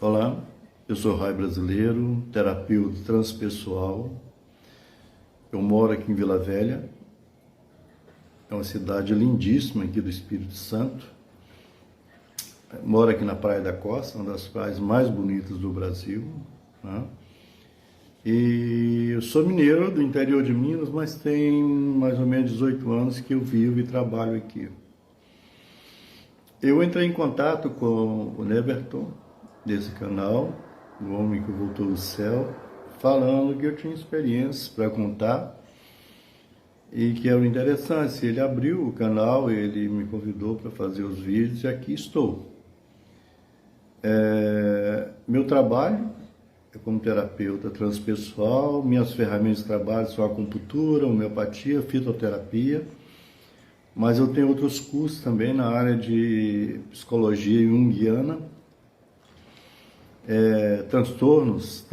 Olá, eu sou Rai Brasileiro, terapeuta transpessoal. Eu moro aqui em Vila Velha, é uma cidade lindíssima aqui do Espírito Santo. Eu moro aqui na Praia da Costa, uma das praias mais bonitas do Brasil, né? E eu sou mineiro do interior de Minas, mas tem mais ou menos 18 anos que eu vivo e trabalho aqui. Eu entrei em contato com o Neverton, desse canal, o homem que voltou do céu, falando que eu tinha experiências para contar e que era interessante. Ele abriu o canal, ele me convidou para fazer os vídeos e aqui estou. Meu trabalho é como terapeuta transpessoal, minhas ferramentas de trabalho são acupuntura, homeopatia, fitoterapia, mas eu tenho outros cursos também na área de psicologia junguiana, transtornos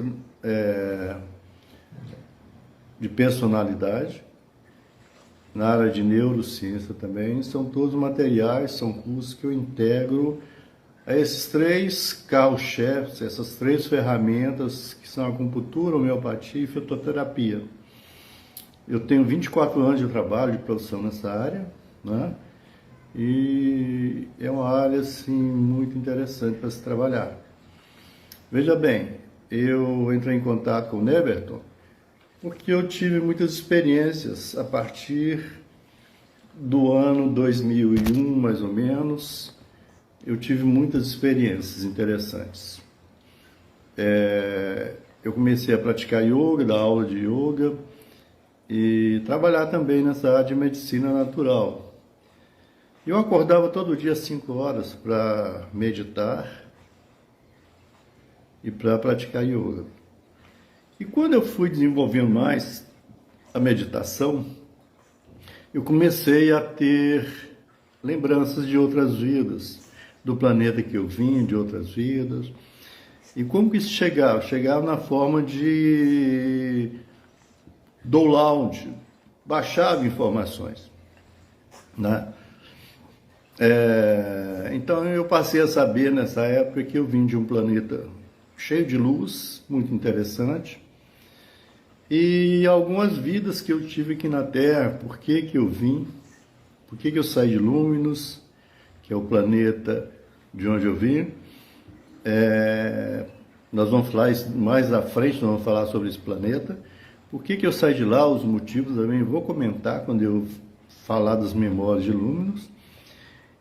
de personalidade, na área de neurociência também. São todos materiais, são cursos que eu integro a esses três carros-chefes, essas três ferramentas que são a acupuntura, homeopatia e fitoterapia. Eu tenho 24 anos de trabalho, de profissão nessa área, né? E é uma área assim, muito interessante para se trabalhar. Veja bem, eu entrei em contato com o Neverton porque eu tive muitas experiências a partir do ano 2001, mais ou menos. Eu tive muitas experiências interessantes. Eu comecei a praticar yoga, dar aula de yoga e trabalhar também nessa área de medicina natural. Eu acordava todo dia às 5 horas para meditar e para praticar yoga. E quando eu fui desenvolvendo mais a meditação, eu comecei a ter lembranças de outras vidas, do planeta que eu vim, de outras vidas. E como que isso chegava? Chegava na forma de download, baixava informações, né? Então eu passei a saber nessa época que eu vim de um planeta cheio de luz, muito interessante, e algumas vidas que eu tive aqui na Terra. Por que que eu vim, por que que eu saí de Luminous, que é o planeta de onde eu vim. Nós vamos falar isso mais à frente, nós vamos falar sobre esse planeta. Por que que eu saí de lá, os motivos também vou comentar quando eu falar das memórias de Luminous.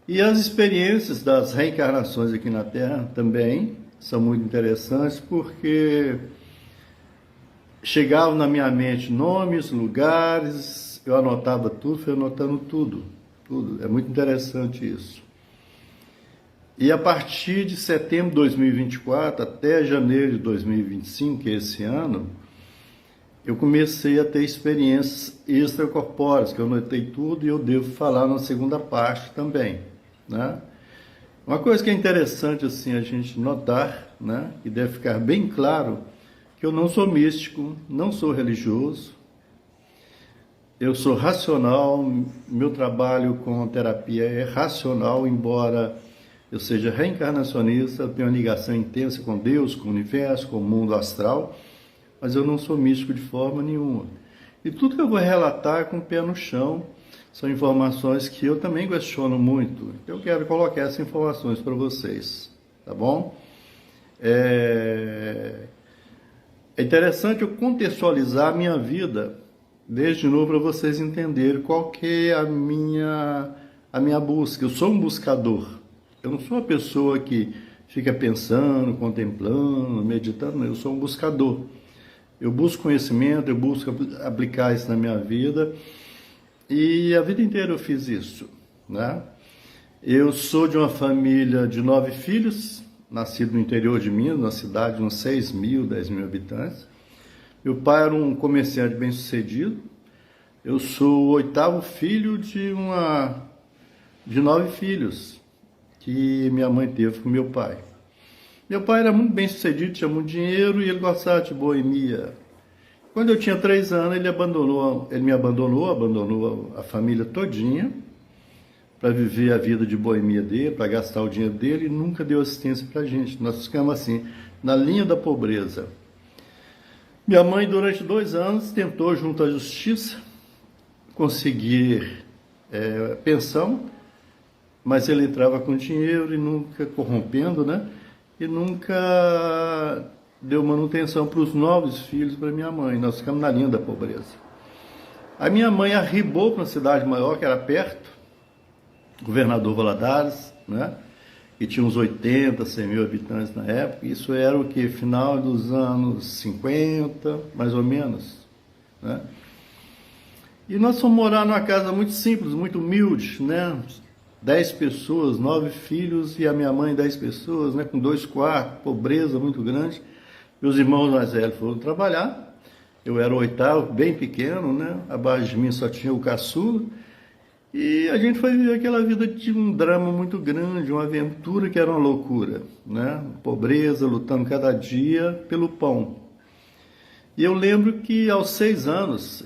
E as experiências das reencarnações aqui na Terra também são muito interessantes, porque chegavam na minha mente nomes, lugares, eu anotava tudo, fui anotando tudo. É muito interessante isso. E a partir de setembro de 2024 até janeiro de 2025, que é esse ano, eu comecei a ter experiências extracorpóreas, que eu anotei tudo e eu devo falar na segunda parte também, né? Uma coisa que é interessante assim a gente notar, né, e deve ficar bem claro, que eu não sou místico, não sou religioso, eu sou racional. Meu trabalho com terapia é racional, embora eu seja reencarnacionista, eu tenho uma ligação intensa com Deus, com o universo, com o mundo astral, mas eu não sou místico de forma nenhuma. E tudo que eu vou relatar é com o pé no chão, são informações que eu também questiono muito. Eu quero colocar essas informações para vocês, tá bom? É interessante eu contextualizar a minha vida, desde novo, para vocês entenderem qual que é a minha busca. Eu sou um buscador. Eu não sou uma pessoa que fica pensando, contemplando, meditando, eu sou um buscador. Eu busco conhecimento, eu busco aplicar isso na minha vida, e a vida inteira eu fiz isso, né? Eu sou de uma família de 9 filhos, nascido no interior de Minas, na cidade de uns 6 mil, 10 mil habitantes. Meu pai era um comerciante bem-sucedido. Eu sou o 8º filho de 9 filhos que minha mãe teve com meu pai. Meu pai era muito bem-sucedido, tinha muito dinheiro e ele gostava de boemia. Quando eu tinha 3 anos, ele me abandonou a família todinha, para viver a vida de boemia dele, para gastar o dinheiro dele, e nunca deu assistência para a gente. Nós ficamos assim, na linha da pobreza. Minha mãe, durante 2 anos, tentou, junto à justiça, conseguir pensão, mas ele entrava com dinheiro e nunca corrompendo, né? E nunca deu manutenção para os 9 filhos para minha mãe. Nós ficamos na linha da pobreza. A minha mãe arribou para uma cidade maior, que era perto, Governador Valadares, né? Que tinha uns 80, 100 mil habitantes na época. Isso era o que? Final dos anos 50, mais ou menos, né? E nós fomos morar numa casa muito simples, muito humilde, né? 10 pessoas, 9 filhos, e a minha mãe 10 pessoas, né? Com 2 quartos, pobreza muito grande. Meus irmãos mais velhos foram trabalhar. Eu era o 8º, bem pequeno, né? Abaixo de mim só tinha o caçula. E a gente foi viver aquela vida de um drama muito grande, uma aventura que era uma loucura, né? Pobreza, lutando cada dia pelo pão. E eu lembro que aos 6 anos,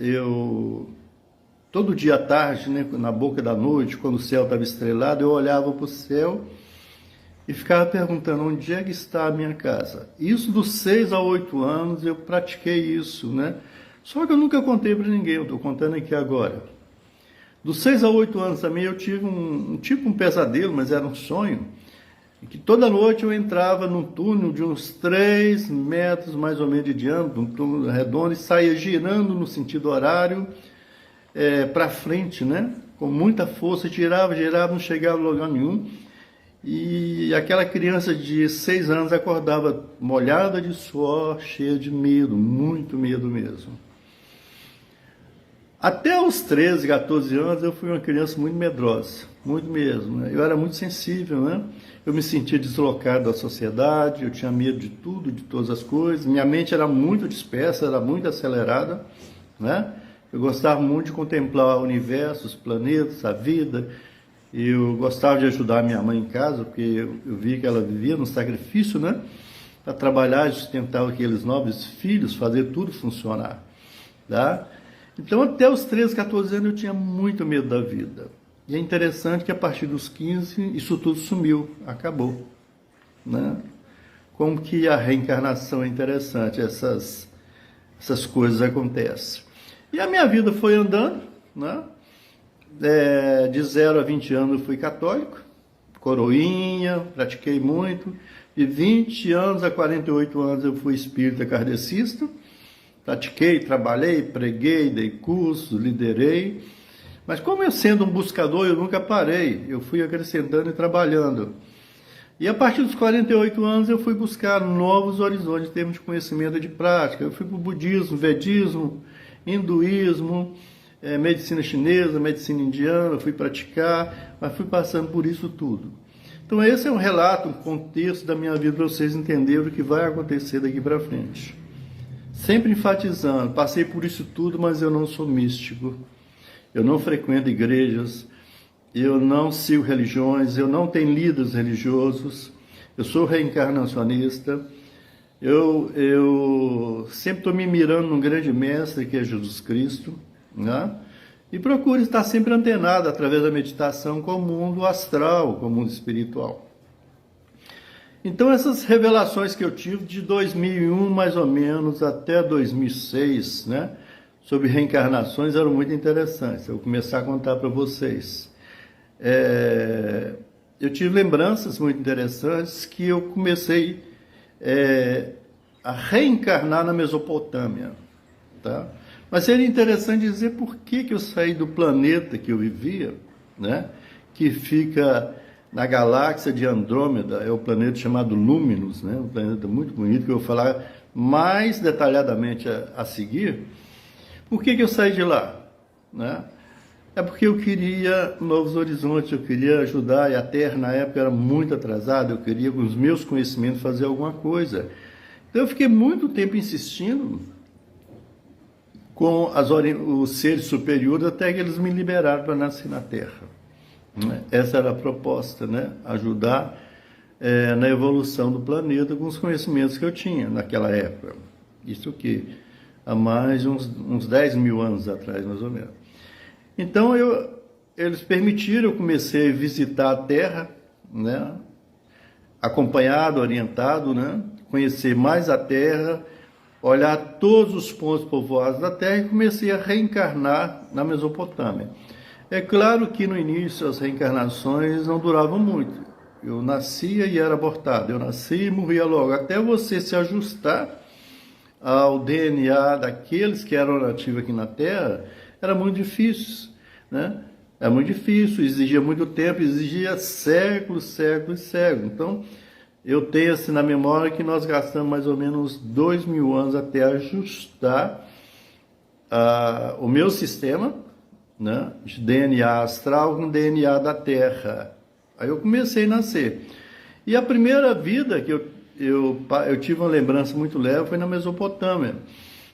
todo dia à tarde, né, na boca da noite, quando o céu estava estrelado, eu olhava para o céu e ficava perguntando onde é que está a minha casa. Isso dos 6 a 8 anos eu pratiquei isso, né? Só que eu nunca contei para ninguém, eu estou contando aqui agora. Dos 6 a 8 anos também eu tive um pesadelo, mas era um sonho, que toda noite eu entrava num túnel de uns 3 metros mais ou menos de diâmetro, um túnel redondo, e saía girando no sentido horário para frente, né? Com muita força, girava, não chegava a lugar nenhum. E aquela criança de 6 anos acordava molhada de suor, cheia de medo, muito medo mesmo. Até os 13, 14 anos eu fui uma criança muito medrosa, muito mesmo, né? Eu era muito sensível, né? Eu me sentia deslocado da sociedade, eu tinha medo de tudo, de todas as coisas. Minha mente era muito dispersa, era muito acelerada, né? Eu gostava muito de contemplar o universo, os planetas, a vida. Eu gostava de ajudar a minha mãe em casa, porque eu via que ela vivia no sacrifício, né? Para trabalhar e sustentar aqueles 9 filhos, fazer tudo funcionar, tá? Então, até os 13, 14 anos, eu tinha muito medo da vida. E é interessante que, a partir dos 15, isso tudo sumiu, acabou, né? Como que a reencarnação é interessante, essas coisas acontecem. E a minha vida foi andando, né? De 0 a 20 anos eu fui católico, coroinha, pratiquei muito. De 20 anos a 48 anos eu fui espírita kardecista. Pratiquei, trabalhei, preguei, dei cursos, liderei. Mas como eu sendo um buscador, eu nunca parei. Eu fui acrescentando e trabalhando. E a partir dos 48 anos eu fui buscar novos horizontes em termos de conhecimento e de prática. Eu fui para o budismo, vedismo, hinduísmo, medicina chinesa, medicina indiana, fui praticar, mas fui passando por isso tudo. Então esse é um relato, um contexto da minha vida para vocês entenderem o que vai acontecer daqui para frente. Sempre enfatizando, passei por isso tudo, mas eu não sou místico, eu não frequento igrejas, eu não sigo religiões, eu não tenho líderes religiosos, eu sou reencarnacionista, eu sempre estou me mirando num grande mestre que é Jesus Cristo, né? E procuro estar sempre antenado através da meditação com o mundo astral, com o mundo espiritual. Então essas revelações que eu tive de 2001 mais ou menos até 2006, né, sobre reencarnações eram muito interessantes. Eu vou começar a contar para vocês. Eu tive lembranças muito interessantes que eu comecei a reencarnar na Mesopotâmia, tá? Mas seria interessante dizer por que eu saí do planeta que eu vivia, né, que fica na galáxia de Andrômeda, é o planeta chamado Luminous, né, um planeta muito bonito, que eu vou falar mais detalhadamente a seguir. Por que eu saí de lá, né? É porque eu queria novos horizontes, eu queria ajudar, e a Terra na época era muito atrasada, eu queria com os meus conhecimentos fazer alguma coisa. Então eu fiquei muito tempo insistindo com os seres superiores até que eles me liberaram para nascer na Terra. Essa era a proposta, né? Ajudar na evolução do planeta com os conhecimentos que eu tinha naquela época. Isso que há mais uns 10 mil anos atrás, mais ou menos. Então eles permitiram, eu comecei a visitar a Terra, né? Acompanhado, orientado, né? Conhecer mais a Terra, olhar todos os pontos povoados da Terra e comecei a reencarnar na Mesopotâmia. É claro que no início as reencarnações não duravam muito. Eu nascia e era abortado, eu nascia e morria logo. Até você se ajustar ao DNA daqueles que eram nativos aqui na Terra, era muito difícil, né? É muito difícil, exigia muito tempo, exigia séculos, séculos e séculos. Então, eu tenho assim na memória que nós gastamos mais ou menos 2.000 anos até ajustar o meu sistema, né, de DNA astral com DNA da Terra. Aí eu comecei a nascer. E a primeira vida que eu tive uma lembrança muito leve foi na Mesopotâmia,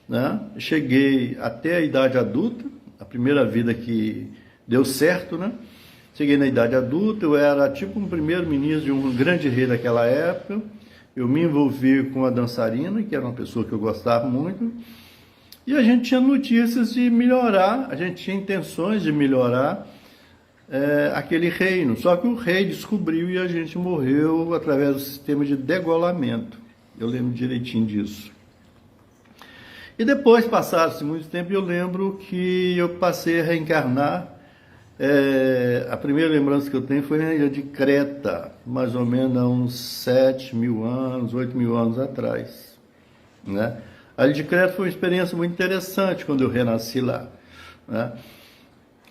né? Cheguei até a idade adulta, a primeira vida que deu certo, né? Cheguei na idade adulta, eu era tipo um primeiro-ministro de um grande rei daquela época. Eu me envolvi com a dançarina, que era uma pessoa que eu gostava muito. E a gente tinha notícias de melhorar, a gente tinha intenções de melhorar aquele reino. Só que o rei descobriu e a gente morreu através do sistema de degolamento. Eu lembro direitinho disso. E depois, passaram-se muito tempo, eu lembro que eu passei a reencarnar. A primeira lembrança que eu tenho foi na ilha de Creta, mais ou menos há uns 7.000 anos, 8.000 anos atrás, né? A ilha de Creta foi uma experiência muito interessante quando eu renasci lá, né?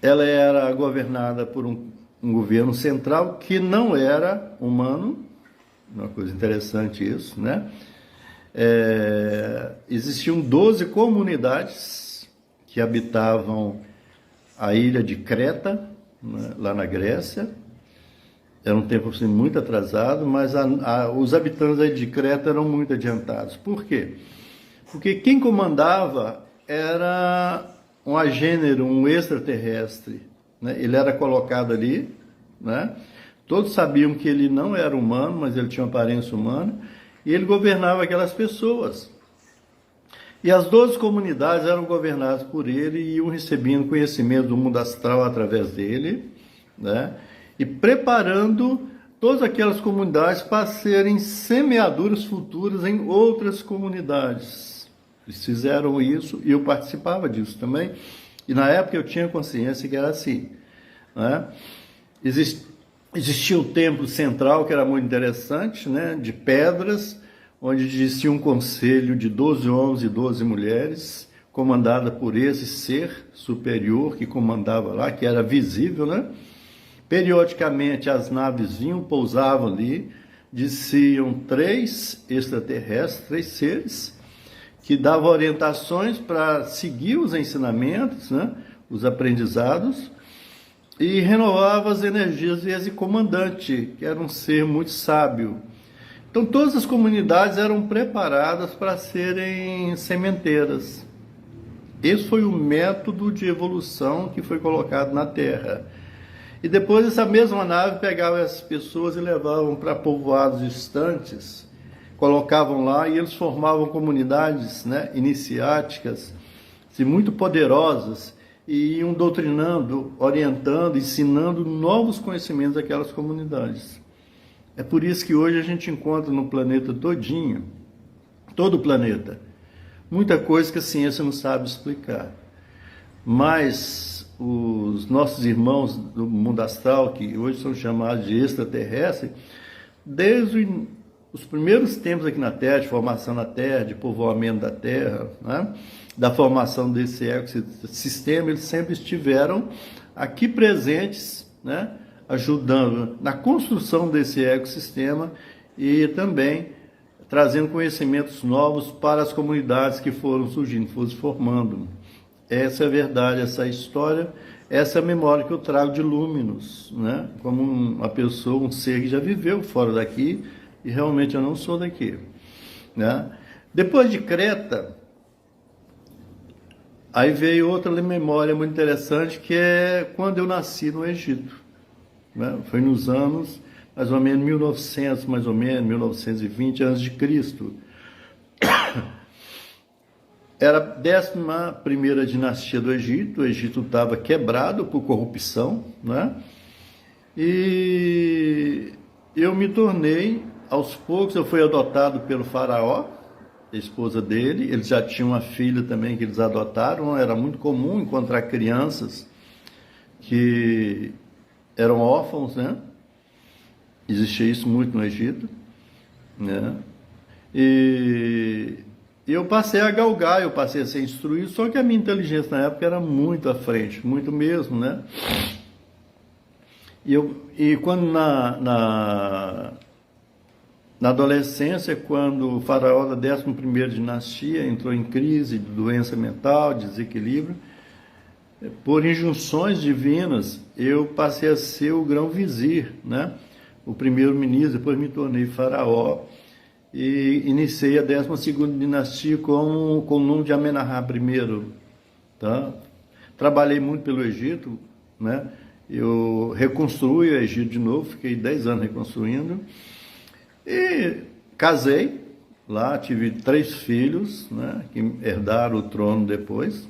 Ela era governada por um governo central que não era humano, uma coisa interessante isso, né? Existiam 12 comunidades que habitavam a ilha de Creta, né, lá na Grécia. Era um tempo assim, muito atrasado, mas os habitantes da ilha de Creta eram muito adiantados. Por quê? Porque quem comandava era um agênero, um extraterrestre, né? Ele era colocado ali, né? Todos sabiam que ele não era humano, mas ele tinha uma aparência humana, e ele governava aquelas pessoas. E as 12 comunidades eram governadas por ele e iam recebendo conhecimento do mundo astral através dele, né? E preparando todas aquelas comunidades para serem semeaduras futuras em outras comunidades. Eles fizeram isso e eu participava disso também. E na época eu tinha consciência que era assim, né? Existia o templo central, que era muito interessante, né? De pedras, onde existia um conselho de 12 homens e 12 mulheres, comandada por esse ser superior que comandava lá, que era visível, né? Periodicamente as naves vinham, pousavam ali, desciam 3 extraterrestres, 3 seres, que davam orientações para seguir os ensinamentos, né? Os aprendizados, e renovavam as energias desse comandante, que era um ser muito sábio. Então, todas as comunidades eram preparadas para serem sementeiras. Esse foi o método de evolução que foi colocado na Terra. E depois essa mesma nave pegava essas pessoas e levavam para povoados distantes, colocavam lá e eles formavam comunidades, né, iniciáticas, assim, muito poderosas, e iam doutrinando, orientando, ensinando novos conhecimentos daquelas comunidades. É por isso que hoje a gente encontra no planeta todinho, todo o planeta, muita coisa que a ciência não sabe explicar. Mas os nossos irmãos do mundo astral, que hoje são chamados de extraterrestres, desde os primeiros tempos aqui na Terra, de formação na Terra, de povoamento da Terra, né, da formação desse ecossistema, eles sempre estiveram aqui presentes, né, ajudando na construção desse ecossistema e também trazendo conhecimentos novos para as comunidades que foram surgindo, foram se formando. Essa é a verdade, essa é a história, essa é a memória que eu trago de Lúminos, né? Como uma pessoa, um ser que já viveu fora daqui e realmente eu não sou daqui, né? Depois de Creta, aí veio outra memória muito interessante, que é quando eu nasci no Egito, né? Foi nos anos mais ou menos 1900, mais ou menos 1920 a.C. Era a 11ª dinastia do Egito. O Egito estava quebrado por corrupção, né? E eu me tornei, aos poucos, eu fui adotado pelo faraó, a esposa dele. Eles já tinham uma filha também que eles adotaram. Era muito comum encontrar crianças que eram órfãos, né? Existia isso muito no Egito, né? E eu passei a galgar, eu passei a ser instruído, só que a minha inteligência na época era muito à frente, muito mesmo, né? E quando na adolescência, quando o faraó da 11ª dinastia entrou em crise de doença mental, desequilíbrio, por injunções divinas, eu passei a ser o grão-vizir, né? O primeiro-ministro, depois me tornei faraó e iniciei a 12ª dinastia com o nome de Amenahá I, tá? Trabalhei muito pelo Egito, né? Eu reconstruí o Egito de novo, fiquei 10 anos reconstruindo e casei lá, tive 3 filhos, né? Que herdaram o trono depois.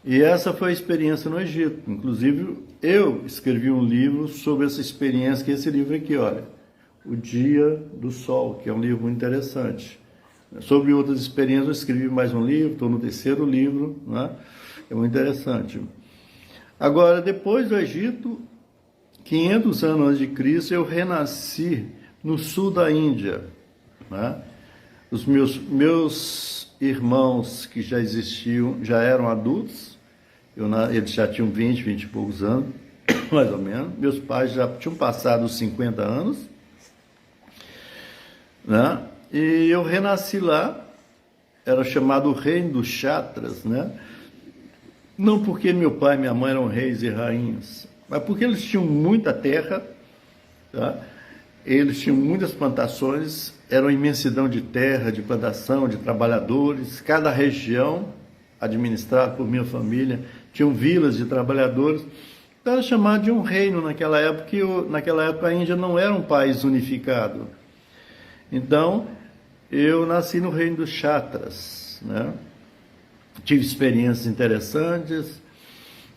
E essa foi a experiência no Egito. Inclusive, eu escrevi um livro sobre essa experiência, que é esse livro aqui, olha, O Dia do Sol, que é um livro muito interessante. Sobre outras experiências, eu escrevi mais um livro, estou no 3º livro, né? É muito interessante. Agora, depois do Egito, 500 anos antes de Cristo, eu renasci no sul da Índia, né? Os meus irmãos que já existiam, já eram adultos, eles já tinham 20 e poucos anos, mais ou menos. Meus pais já tinham passado os 50 anos, né? E eu renasci lá, era chamado o Reino dos Kshatras, né? Não porque meu pai e minha mãe eram reis e rainhas, mas porque eles tinham muita terra, tá? Eles tinham muitas plantações, era uma imensidão de terra, de plantação, de trabalhadores. Cada região, administrada por minha família, tinham vilas de trabalhadores. Então era chamado de um reino naquela época, que naquela época a Índia não era um país unificado. Então, eu nasci no reino dos Kshatras, né? Tive experiências interessantes.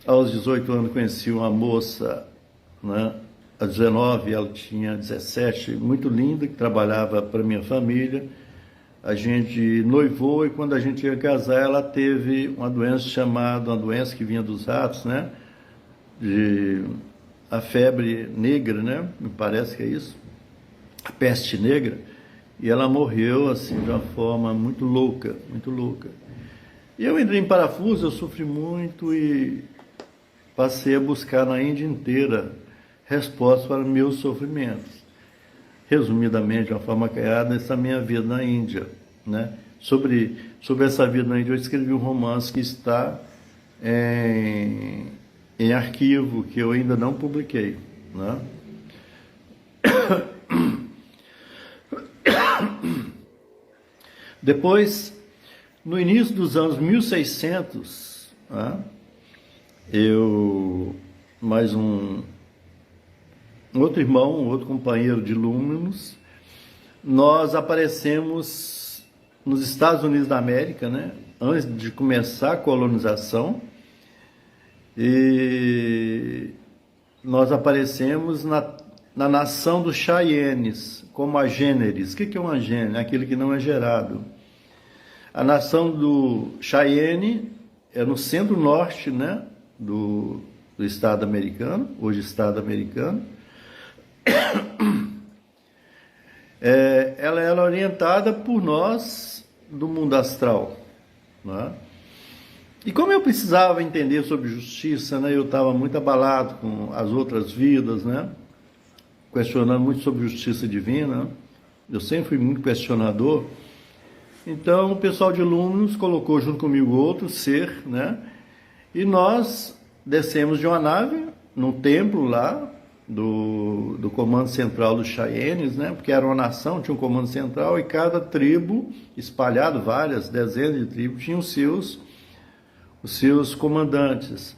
Aos 18 anos conheci uma moça, né? Aos 19 ela tinha 17, muito linda, que trabalhava para minha família. A gente noivou e quando a gente ia casar, ela teve uma doença que vinha dos ratos, né? A febre negra, né? Me parece que é isso. A peste negra. E ela morreu assim de uma forma muito louca, muito louca. E eu entrei em parafuso, eu sofri muito e passei a buscar na Índia inteira respostas para meus sofrimentos. Resumidamente, de uma forma caiada, essa minha vida na Índia, né? Sobre essa vida na Índia, eu escrevi um romance que está em arquivo, que eu ainda não publiquei, né? Depois, no início dos anos 1600, né, eu, mais um outro irmão, um outro companheiro de Lúminos, nós aparecemos nos Estados Unidos da América, né, antes de começar a colonização, e nós aparecemos na nação dos Cheyennes, como agêneres. O que é um agênere? Aquele que não é gerado. A nação do Cheyenne é no centro-norte, né, do estado americano, hoje estado americano. Ela era orientada por nós do mundo astral, né? E como eu precisava entender sobre justiça, né, eu estava muito abalado com as outras vidas, né, questionando muito sobre justiça divina. Eu sempre fui muito questionador. Então o pessoal de Lúminos colocou junto comigo outro ser, né, e nós descemos de uma nave num templo lá do comando central dos Cheyennes, né, porque era uma nação, tinha um comando central, e cada tribo, espalhado, várias dezenas de tribos, tinham os seus comandantes.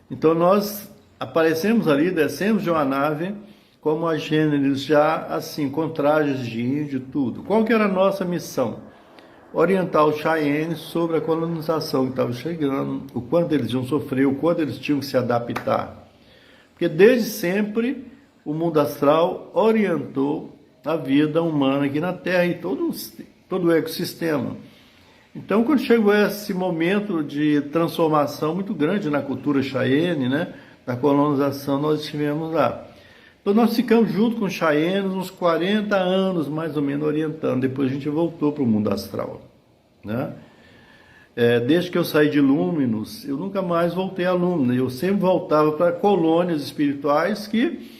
Então nós aparecemos ali, descemos de uma nave como agêneres já assim, com trajes de índio e tudo. Qual que era a nossa missão? orientar os Cheyennes sobre a colonização que estava chegando, o quanto eles iam sofrer, o quanto eles tinham que se adaptar. Porque desde sempre o mundo astral orientou a vida humana aqui na Terra e todo o ecossistema. Então, quando chegou esse momento de transformação muito grande na cultura Cheyenne, né, da colonização, nós estivemos lá. Então, nós ficamos junto com os Cheyennes uns 40 anos, mais ou menos, orientando. Depois a gente voltou para o mundo astral, né? Desde que eu saí de Lúminos, eu nunca mais voltei a Lúminos. Eu sempre voltava para colônias espirituais que,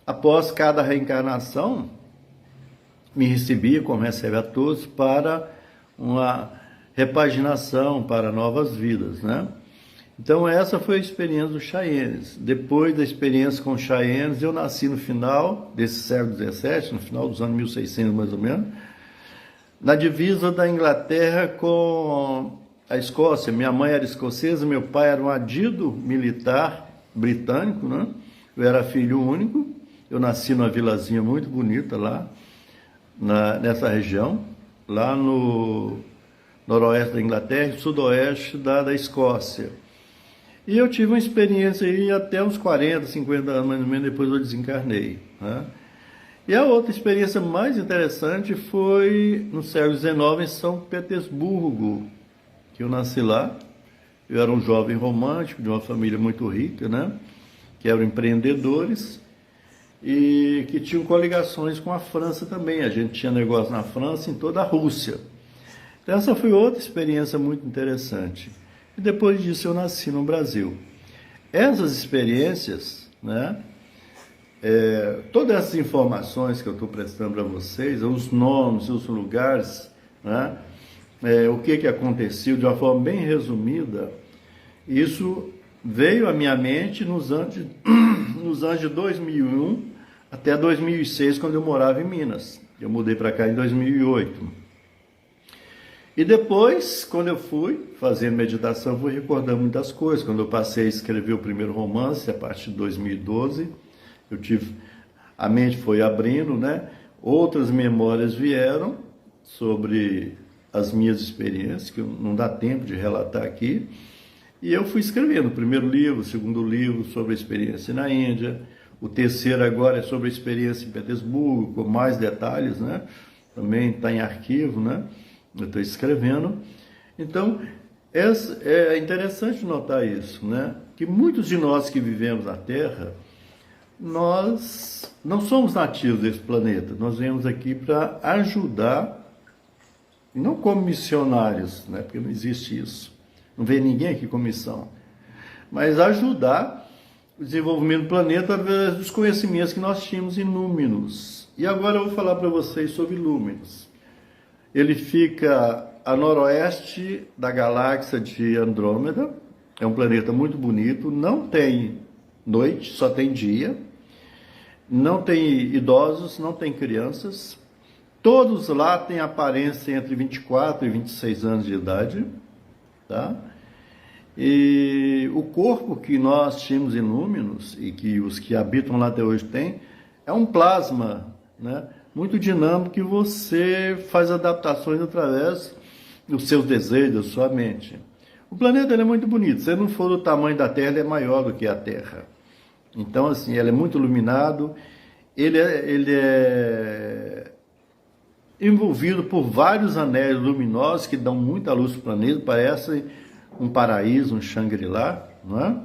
após cada reencarnação, me recebia, como recebe a todos, para uma repaginação, para novas vidas, né? Então essa foi a experiência dos Cheyennes. Depois da experiência com os Cheyennes, eu nasci no final desse século XVII, no final dos anos 1600 mais ou menos, na divisa da Inglaterra com a Escócia. Minha mãe era escocesa, meu pai era um adido militar britânico, né? Eu era filho único, eu nasci numa vilazinha muito bonita lá, nessa região, lá no noroeste da Inglaterra e sudoeste da Escócia. E eu tive uma experiência aí até uns 40, 50 anos mais ou menos, depois eu desencarnei, né? E a outra experiência mais interessante foi no século XIX, em São Petersburgo, que eu nasci lá. Eu era um jovem romântico, de uma família muito rica, né? Que eram empreendedores e que tinham coligações com a França também. A gente tinha negócio na França e em toda a Rússia. Então essa foi outra experiência muito interessante. E depois disso eu nasci no Brasil. Essas experiências, né? Todas essas informações que eu estou prestando para vocês, os nomes, os lugares, né? O que aconteceu de uma forma bem resumida, isso veio à minha mente nos anos de 2001 até 2006, quando eu morava em Minas. Eu mudei para cá em 2008. E depois, quando eu fui fazendo meditação, fui recordando muitas coisas. Quando eu passei a escrever o primeiro romance, a partir de 2012, a mente foi abrindo, né? Outras memórias vieram sobre as minhas experiências, que não dá tempo de relatar aqui. E eu fui escrevendo o primeiro livro, o segundo livro sobre a experiência na Índia. O terceiro agora é sobre a experiência em Petersburgo, com mais detalhes, né? Também está em arquivo, né? Eu estou escrevendo. Então, é interessante notar isso, né? Que muitos de nós que vivemos na Terra, nós não somos nativos desse planeta. Nós viemos aqui para ajudar, não como missionários, né? Porque não existe isso. Não vem ninguém aqui com missão. Mas ajudar o desenvolvimento do planeta através dos conhecimentos que nós tínhamos em Lúminos. E agora eu vou falar para vocês sobre Lúminos. Ele fica a noroeste da galáxia de Andrômeda. É um planeta muito bonito. Não tem noite, só tem dia. Não tem idosos, não tem crianças. Todos lá têm aparência entre 24 e 26 anos de idade. Tá? E o corpo que nós tínhamos em Lúminos, e que os que habitam lá até hoje têm, é um plasma, né? Muito dinâmico, que você faz adaptações através dos seus desejos, da sua mente. O planeta ele é muito bonito. Se ele não for do tamanho da Terra, ele é maior do que a Terra. Então, assim, ele é muito iluminado, ele é envolvido por vários anéis luminosos que dão muita luz para o planeta, parece um paraíso, um Shangri-La, não é?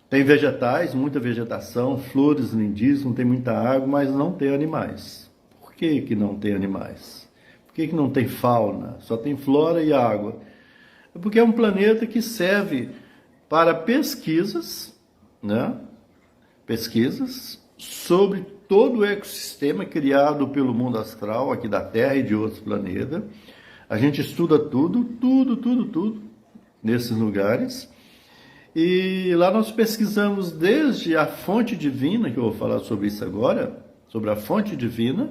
Tem vegetais, muita vegetação, flores lindíssimas, tem muita água, mas não tem animais. Por que que não tem animais? Por que que não tem fauna? Só tem flora e água. É porque é um planeta que serve para pesquisas, né? Pesquisas sobre todo o ecossistema criado pelo mundo astral, aqui da Terra e de outros planetas. A gente estuda tudo nesses lugares. E lá nós pesquisamos desde a fonte divina, que eu vou falar sobre isso agora, sobre a fonte divina,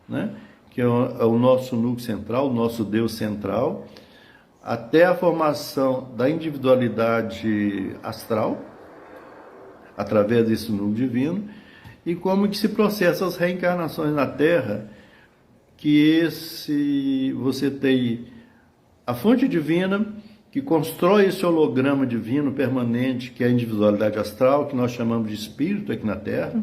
né? Que é o nosso núcleo central, o nosso Deus central, até a formação da individualidade astral, através desse núcleo divino, e como que se processam as reencarnações na Terra, que você tem a fonte divina que constrói esse holograma divino permanente, que é a individualidade astral, que nós chamamos de espírito aqui na Terra.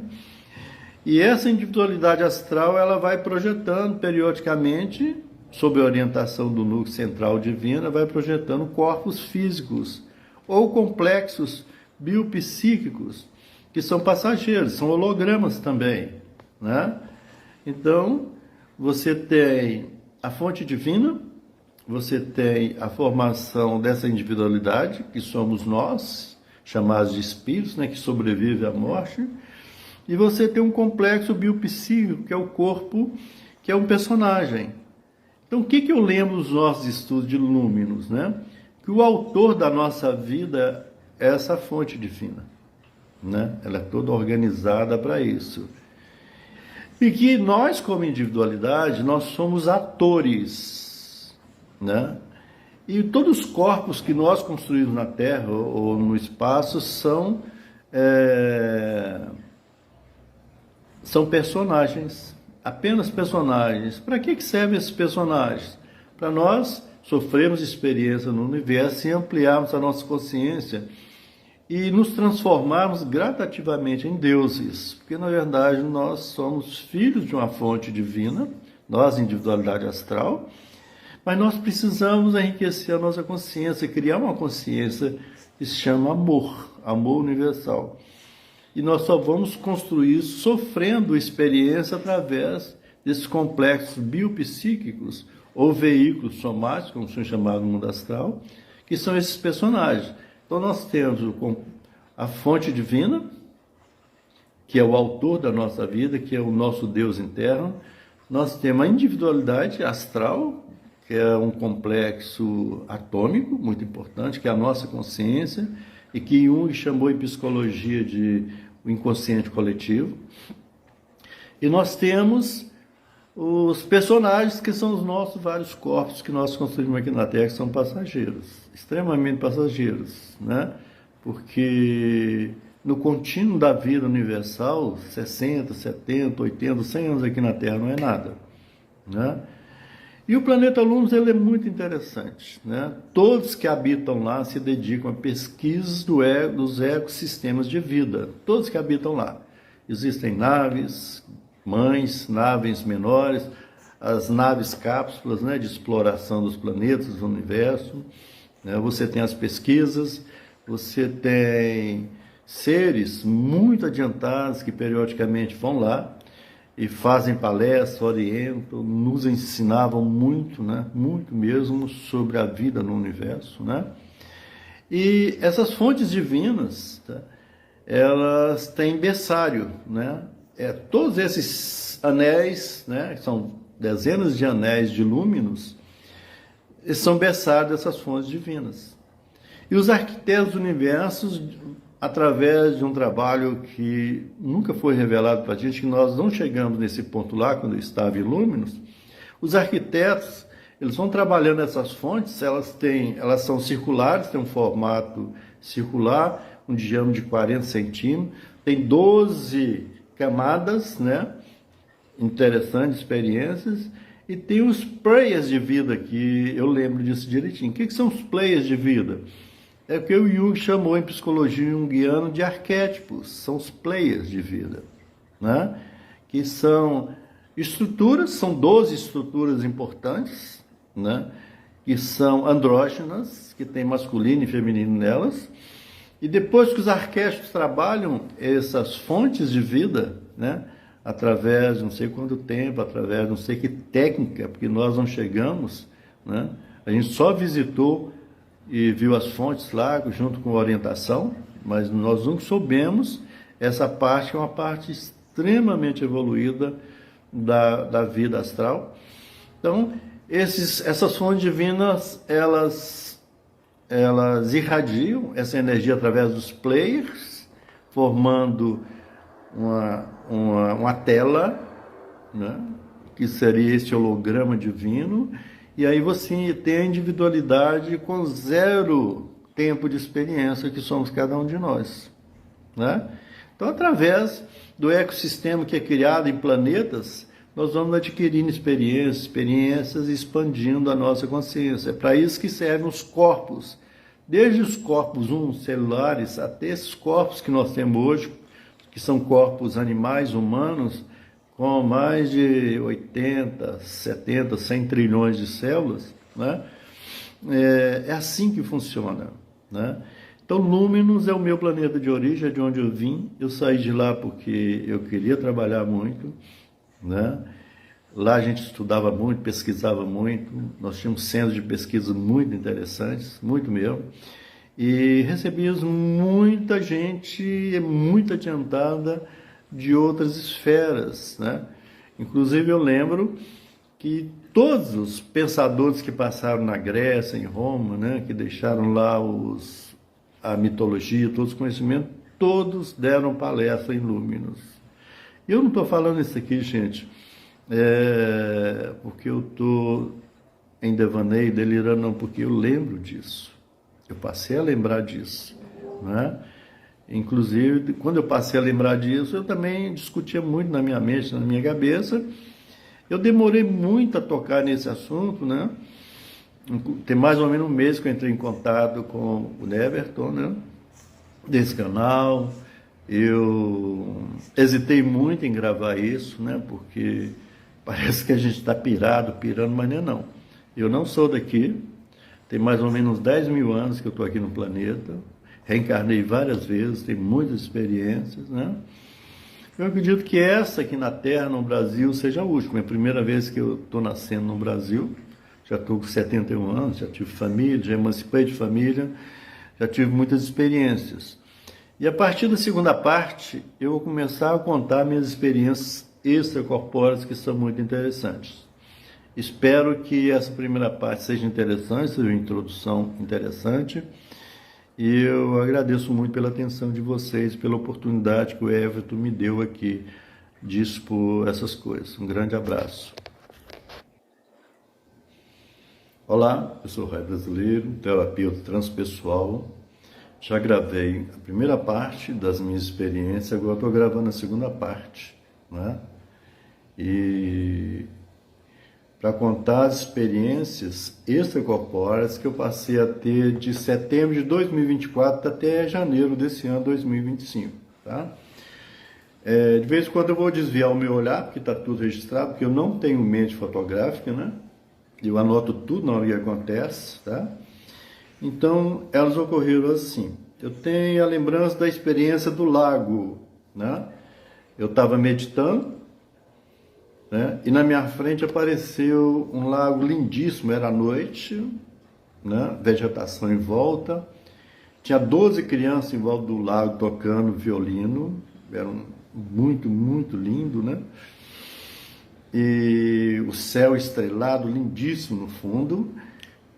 E essa individualidade astral, ela vai projetando periodicamente, sob a orientação do núcleo central divino, vai projetando corpos físicos ou complexos biopsíquicos, que são passageiros, são hologramas também, né? Então, você tem a fonte divina, você tem a formação dessa individualidade, que somos nós, chamados de espíritos, né, que sobrevive à morte, e você tem um complexo biopsíquico, que é o corpo, que é um personagem. Então, o que eu lembro dos nossos estudos de Lúminos, né? Que o autor da nossa vida é essa fonte divina, né? Ela é toda organizada para isso. E que nós, como individualidade, nós somos atores, né? E todos os corpos que nós construímos na Terra ou no espaço são personagens, apenas personagens. Para que servem esses personagens? Para nós sofrermos experiência no universo e ampliarmos a nossa consciência e nos transformarmos gradativamente em deuses, porque na verdade nós somos filhos de uma fonte divina, nós, individualidade astral, mas nós precisamos enriquecer a nossa consciência, criar uma consciência que se chama amor, amor universal. E nós só vamos construir isso sofrendo experiência através desses complexos biopsíquicos ou veículos somáticos, como são chamados no mundo astral, que são esses personagens. Então nós temos a fonte divina, que é o autor da nossa vida, que é o nosso Deus interno. Nós temos a individualidade astral, que é um complexo atômico muito importante, que é a nossa consciência, e que Jung chamou em psicologia de o inconsciente coletivo. E nós temos os personagens, que são os nossos vários corpos que nós construímos aqui na Terra, que são passageiros, extremamente passageiros, né? Porque no contínuo da vida universal, 60, 70, 80, 100 anos aqui na Terra não é nada, né? E o planeta Lúminos, ele é muito interessante, né? Todos que habitam lá se dedicam a pesquisas dos ecossistemas de vida, todos que habitam lá. Existem naves mães, naves menores, as naves cápsulas, né, de exploração dos planetas, do universo, né? Você tem as pesquisas, você tem seres muito adiantados que periodicamente vão lá e fazem palestras, orientam, nos ensinavam muito, né? Muito mesmo sobre a vida no universo, né? E essas fontes divinas, tá? Elas têm berçário, né? Todos esses anéis, né? São dezenas de anéis de lúminos, são berçários dessas fontes divinas. E os arquitetos do universo, através de um trabalho que nunca foi revelado para a gente, que nós não chegamos nesse ponto lá, quando eu estava em Lúminos, os arquitetos, eles vão trabalhando essas fontes, elas são circulares, têm um formato circular, um diâmetro de 40 centímetros, tem 12 camadas, né? Interessantes experiências, e tem os players de vida, que eu lembro disso direitinho. O que são os players de vida? É o que o Jung chamou em psicologia junguiana de arquétipos, são os players de vida, né? Que são estruturas, são 12 estruturas importantes, né? Que são andrógenas, que tem masculino e feminino nelas, e depois que os arquétipos trabalham essas fontes de vida, né? Através de não sei quanto tempo, através de não sei que técnica, porque nós não chegamos, né? A gente só visitou e viu as fontes lá, junto com a orientação, mas nós nunca soubemos essa parte, que é uma parte extremamente evoluída da vida astral. Então, essas fontes divinas, elas irradiam essa energia através dos players, formando uma tela, né, que seria esse holograma divino. E aí você tem a individualidade com 0 tempo de experiência, que somos cada um de nós, né? Então, através do ecossistema que é criado em planetas, nós vamos adquirindo experiências e expandindo a nossa consciência. É para isso que servem os corpos, desde os corpos celulares até esses corpos que nós temos hoje, que são corpos animais, humanos, com mais de 80, 70, 100 trilhões de células, né? É assim que funciona, né? Então, Luminous é o meu planeta de origem, é de onde eu vim. Eu saí de lá porque eu queria trabalhar muito, né? Lá a gente estudava muito, pesquisava muito. Nós tínhamos centros de pesquisa muito interessantes, muito mesmo. E recebíamos muita gente muito adiantada de outras esferas, né? Inclusive eu lembro que todos os pensadores que passaram na Grécia, em Roma, né, que deixaram lá a mitologia, todos os conhecimentos, todos deram palestra em Luminous. E eu não estou falando isso aqui, gente, porque eu estou em devaneio, delirando, não, porque eu lembro disso. Eu passei a lembrar disso, né? Inclusive, quando eu passei a lembrar disso, eu também discutia muito na minha mente, na minha cabeça. Eu demorei muito a tocar nesse assunto, né? Tem mais ou menos um mês que eu entrei em contato com o Neverton, né? Desse canal. Eu hesitei muito em gravar isso, né? Porque parece que a gente está pirando, mas não. Eu não sou daqui. Tem mais ou menos 10 mil anos que eu estou aqui no planeta. Reencarnei várias vezes, tenho muitas experiências, né? Eu acredito que essa aqui na Terra, no Brasil, seja a última. É a primeira vez que eu estou nascendo no Brasil. Já estou com 71 anos, já tive família, já emancipei de família, já tive muitas experiências. E a partir da segunda parte, eu vou começar a contar minhas experiências extracorpóreas, que são muito interessantes. Espero que essa primeira parte seja interessante, seja uma introdução interessante. E eu agradeço muito pela atenção de vocês, pela oportunidade que o Everton me deu aqui de expor essas coisas. Um grande abraço. Olá, eu sou o Raio Brasileiro, terapeuta transpessoal. Já gravei a primeira parte das minhas experiências, agora estou gravando a segunda parte, né? E para contar as experiências extracorpóreas que eu passei a ter de setembro de 2024 até janeiro desse ano 2025, tá? De vez em quando eu vou desviar o meu olhar, porque está tudo registrado, porque eu não tenho mente fotográfica, né? Eu anoto tudo na hora que acontece, tá? Então, elas ocorreram assim. Eu tenho a lembrança da experiência do lago, né? Eu estava meditando, né? E na minha frente apareceu um lago lindíssimo, era noite, né? Vegetação em volta. Tinha 12 crianças em volta do lago tocando violino, era muito, muito lindo, né? E o céu estrelado, lindíssimo no fundo,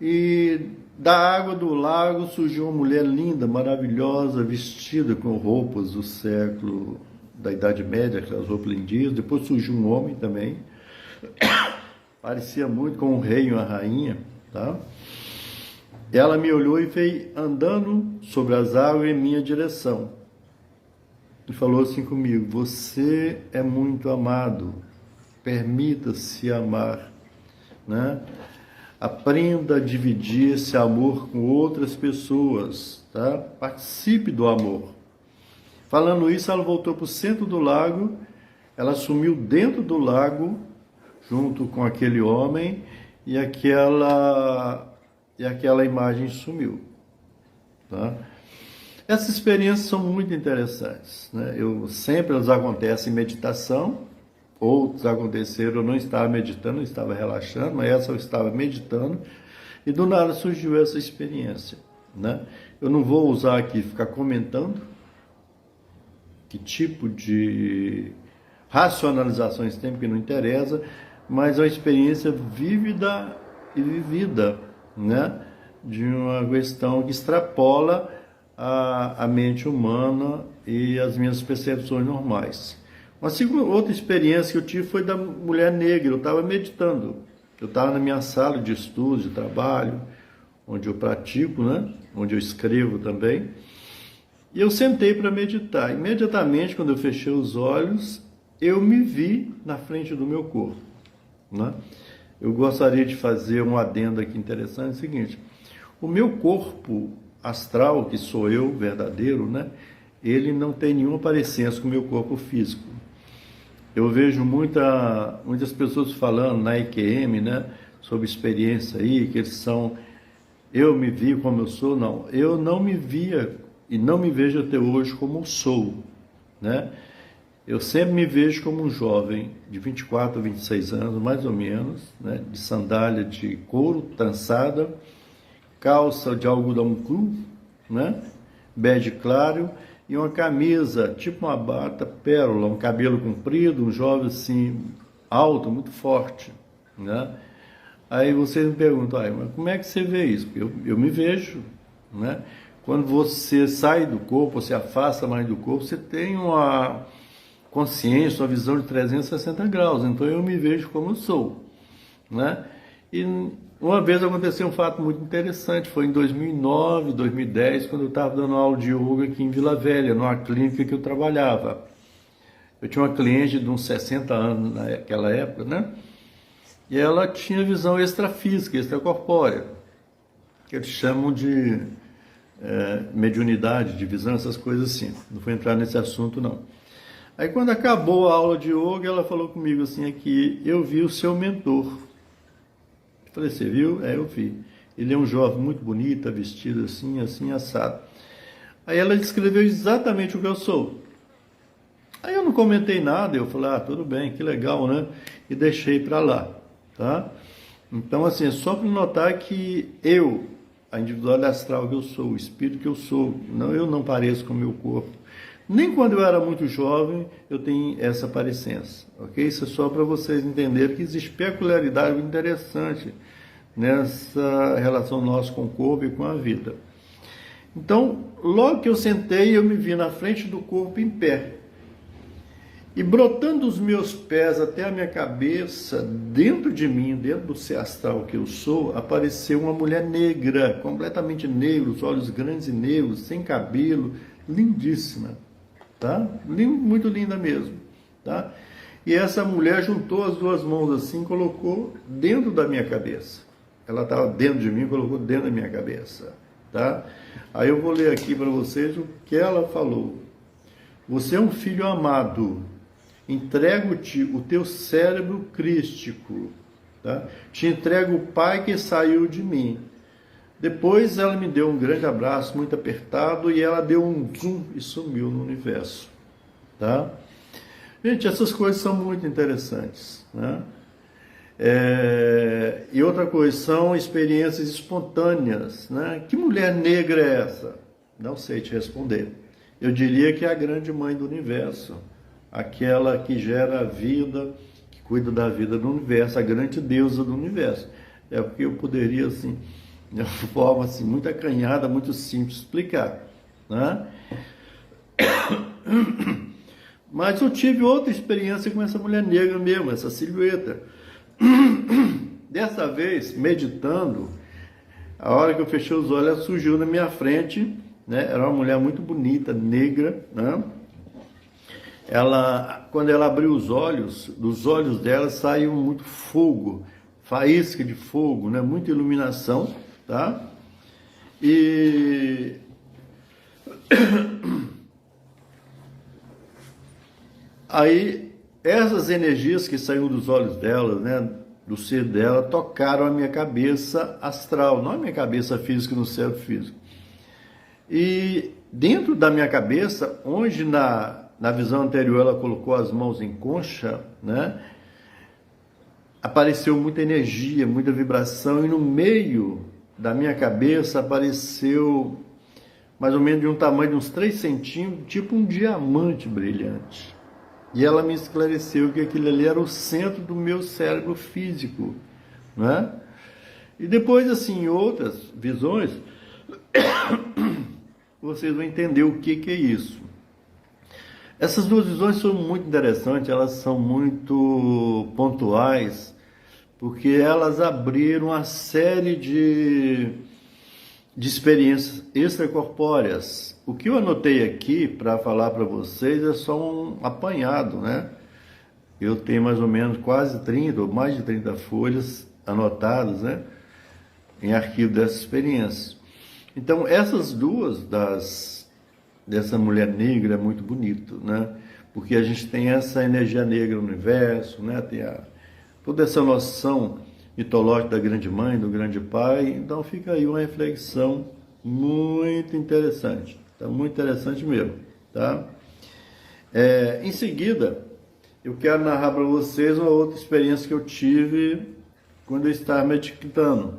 e da água do lago surgiu uma mulher linda, maravilhosa, vestida com roupas do século da Idade Média, aquelas roupas lindíssimas. Depois surgiu um homem também, parecia muito com um rei e uma rainha, tá? Ela me olhou e veio andando sobre as águas em minha direção e falou assim comigo: você é muito amado, permita-se amar, né? Aprenda a dividir esse amor com outras pessoas, tá? Participe do amor. Falando isso, ela voltou para o centro do lago, ela sumiu dentro do lago, junto com aquele homem, e aquela imagem sumiu, tá? Essas experiências são muito interessantes, né? Sempre elas acontecem em meditação. Outros aconteceram, eu não estava meditando, eu estava relaxando, mas essa eu estava meditando, e do nada surgiu essa experiência, né? Eu não vou usar aqui, ficar comentando que tipo de racionalizações tem, porque não interessa, mas é uma experiência vívida e vivida, né? De uma questão que extrapola a mente humana e as minhas percepções normais. Outra experiência que eu tive foi da mulher negra. Eu estava meditando, eu estava na minha sala de estudo, de trabalho, onde eu pratico, né? Onde eu escrevo também, e eu sentei para meditar. Imediatamente, quando eu fechei os olhos, eu me vi na frente do meu corpo, né? Eu gostaria de fazer um adendo aqui interessante, é o seguinte: o meu corpo astral, que sou eu, verdadeiro, né? Ele não tem nenhuma parecência com o meu corpo físico. Eu vejo muitas pessoas falando na EQM, né, sobre experiência aí, que eles são, eu me vi como eu sou. Não, eu não me via e não me vejo até hoje como eu sou, né? Eu sempre me vejo como um jovem de 24 a 26 anos, mais ou menos, né, de sandália de couro, trançada, calça de algodão cru, né, bege claro, e uma camisa, tipo uma bata pérola, um cabelo comprido, um jovem assim, alto, muito forte, né? Aí vocês me perguntam, mas como é que você vê isso? Eu me vejo, né? Quando você sai do corpo, você afasta mais do corpo, você tem uma consciência, uma visão de 360 graus, então eu me vejo como eu sou, né? E uma vez aconteceu um fato muito interessante, foi em 2009, 2010, quando eu estava dando aula de yoga aqui em Vila Velha, numa clínica que eu trabalhava. Eu tinha uma cliente de uns 60 anos naquela época, né? E ela tinha visão extrafísica, extracorpórea, que eles chamam de mediunidade, de visão, essas coisas assim. Não vou entrar nesse assunto, não. Aí quando acabou a aula de yoga, ela falou comigo assim, aqui, eu vi o seu mentor. Eu falei, você viu? Eu vi. Ele é um jovem muito bonito, vestido assim, assim, assado. Aí ela descreveu exatamente o que eu sou. Aí eu não comentei nada, eu falei, tudo bem, que legal, né? E deixei para lá, tá? Então, assim, é só para notar que eu, a individualidade astral que eu sou, o espírito que eu sou, eu não pareço com o meu corpo. Nem quando eu era muito jovem eu tenho essa parecência, ok? Isso é só para vocês entenderem que existe peculiaridade muito interessante nessa relação nossa com o corpo e com a vida. Então, logo que eu sentei, eu me vi na frente do corpo em pé. E brotando dos meus pés até a minha cabeça, dentro de mim, dentro do ser astral que eu sou, apareceu uma mulher negra, completamente negra, os olhos grandes e negros, sem cabelo, lindíssima. Tá? Muito linda mesmo, tá? E essa mulher juntou as duas mãos assim, colocou dentro da minha cabeça. Ela estava dentro de mim, colocou dentro da minha cabeça, tá? Aí eu vou ler aqui para vocês o que ela falou. Você é um filho amado, entrego-te o teu cérebro crístico, tá? Te entrego o Pai que saiu de mim. Depois ela me deu um grande abraço, muito apertado, e ela deu um zoom e sumiu no universo, tá? Gente, essas coisas são muito interessantes, né? E outra coisa, são experiências espontâneas, né? Que mulher negra é essa? Não sei te responder. Eu diria que é a grande mãe do universo, aquela que gera a vida, que cuida da vida do universo, a grande deusa do universo. É porque eu poderia, assim, de uma forma assim, muito acanhada, muito simples explicar, né? Mas eu tive outra experiência com essa mulher negra mesmo, essa silhueta. Dessa vez, meditando, a hora que eu fechei os olhos, ela surgiu na minha frente, né? Era uma mulher muito bonita, negra, né? Quando ela abriu os olhos, dos olhos dela saiu muito fogo, faísca de fogo, né? Muita iluminação, tá? E aí essas energias que saíram dos olhos dela, né, do ser dela, tocaram a minha cabeça astral, não a minha cabeça física no cérebro físico. E dentro da minha cabeça, onde na visão anterior ela colocou as mãos em concha, né, apareceu muita energia, muita vibração, e no meio da minha cabeça apareceu mais ou menos de um tamanho de uns 3 centímetros, tipo um diamante brilhante. E ela me esclareceu que aquilo ali era o centro do meu cérebro físico, né? E depois, assim, em outras visões, vocês vão entender o que é isso. Essas duas visões são muito interessantes, elas são muito pontuais, porque elas abriram uma série de experiências extracorpóreas. O que eu anotei aqui para falar para vocês é só um apanhado, né? eu tenho mais ou menos quase 30 ou mais de 30 folhas anotadas, né, em arquivo dessa experiência. Então, essas duas dessa mulher negra é muito bonito, né? Porque a gente tem essa energia negra no universo, né? Tem toda essa noção mitológica da grande mãe, do grande pai. Então fica aí uma reflexão muito interessante, tá? Muito interessante mesmo, tá? Em seguida, eu quero narrar para vocês uma outra experiência que eu tive quando eu estava meditando.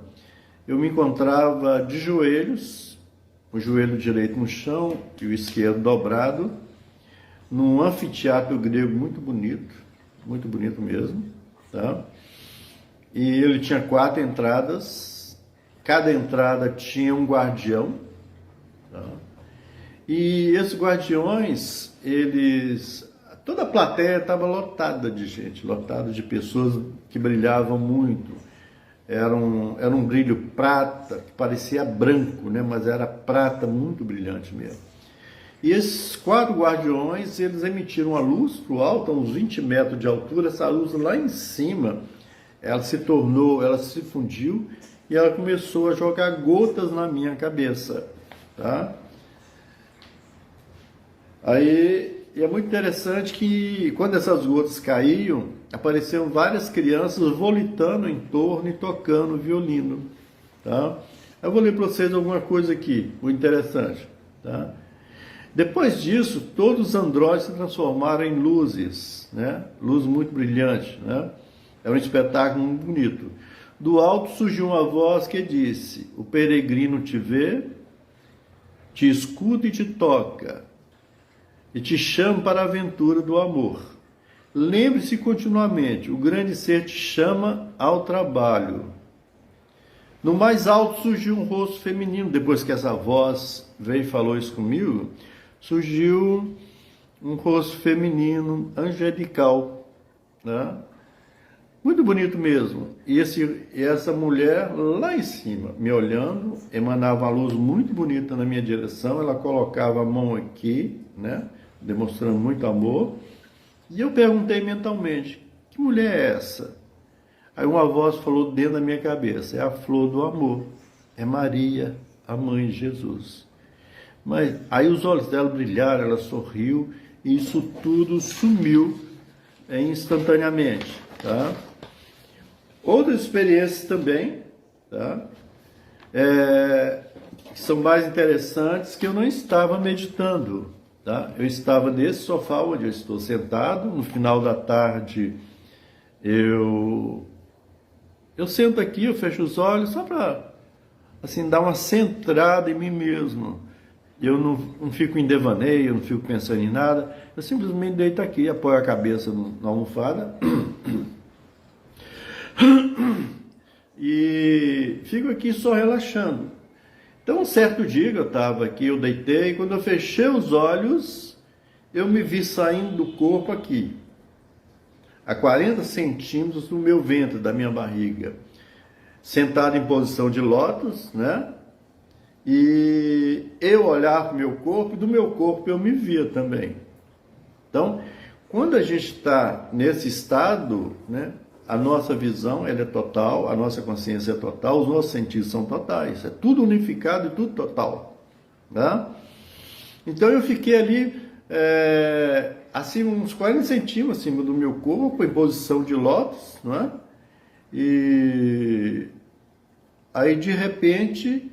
Eu me encontrava de joelhos, o joelho direito no chão e o esquerdo dobrado, num anfiteatro grego muito bonito mesmo, tá? E ele tinha 4 entradas, cada entrada tinha um guardião, tá? E esses guardiões, toda a plateia estava lotada de gente, lotada de pessoas que brilhavam muito. Era um brilho prata, que parecia branco, né? Mas era prata muito brilhante mesmo. E esses 4 guardiões, eles emitiram uma luz para o alto, a uns 20 metros de altura. Essa luz lá em cima, ela se fundiu e ela começou a jogar gotas na minha cabeça, tá? Aí, é muito interessante que quando essas gotas caíam, apareceram várias crianças volitando em torno e tocando violino, tá? Eu vou ler para vocês alguma coisa aqui, muito interessante, tá? Depois disso, todos os androides se transformaram em luzes, né? Luz muito brilhante, né? É um espetáculo muito bonito. Do alto surgiu uma voz que disse: o peregrino te vê, te escuta e te toca, e te chama para a aventura do amor. Lembre-se continuamente, o grande ser te chama ao trabalho. No mais alto surgiu um rosto feminino. Depois que essa voz veio e falou isso comigo, surgiu um rosto feminino, angelical, né? Muito bonito mesmo. E essa mulher lá em cima, me olhando, emanava uma luz muito bonita na minha direção. Ela colocava a mão aqui, né, demonstrando muito amor. E eu perguntei mentalmente: que mulher é essa? Aí uma voz falou dentro da minha cabeça: é a flor do amor, é Maria, a mãe de Jesus. Mas aí os olhos dela brilharam, ela sorriu, e isso tudo sumiu instantaneamente, tá? Outras experiências também, tá? Que são mais interessantes, que eu não estava meditando, tá? Eu estava nesse sofá onde eu estou sentado. No final da tarde eu sento aqui, eu fecho os olhos só para assim dar uma centrada em mim mesmo. Eu não fico em devaneio, eu não fico pensando em nada. Eu simplesmente deito aqui, apoio a cabeça na almofada e fico aqui só relaxando. Então, um certo dia eu estava aqui, eu deitei, e quando eu fechei os olhos, eu me vi saindo do corpo aqui, a 40 centímetros do meu ventre, da minha barriga, sentado em posição de lótus, né? E eu olhar para o meu corpo, e do meu corpo eu me via também. Então, quando a gente está nesse estado, né, a nossa visão ela é total, a nossa consciência é total, os nossos sentidos são totais, é tudo unificado e tudo total, né? Então eu fiquei ali, assim, uns 40 centímetros acima do meu corpo, em posição de lótus, não é? E aí de repente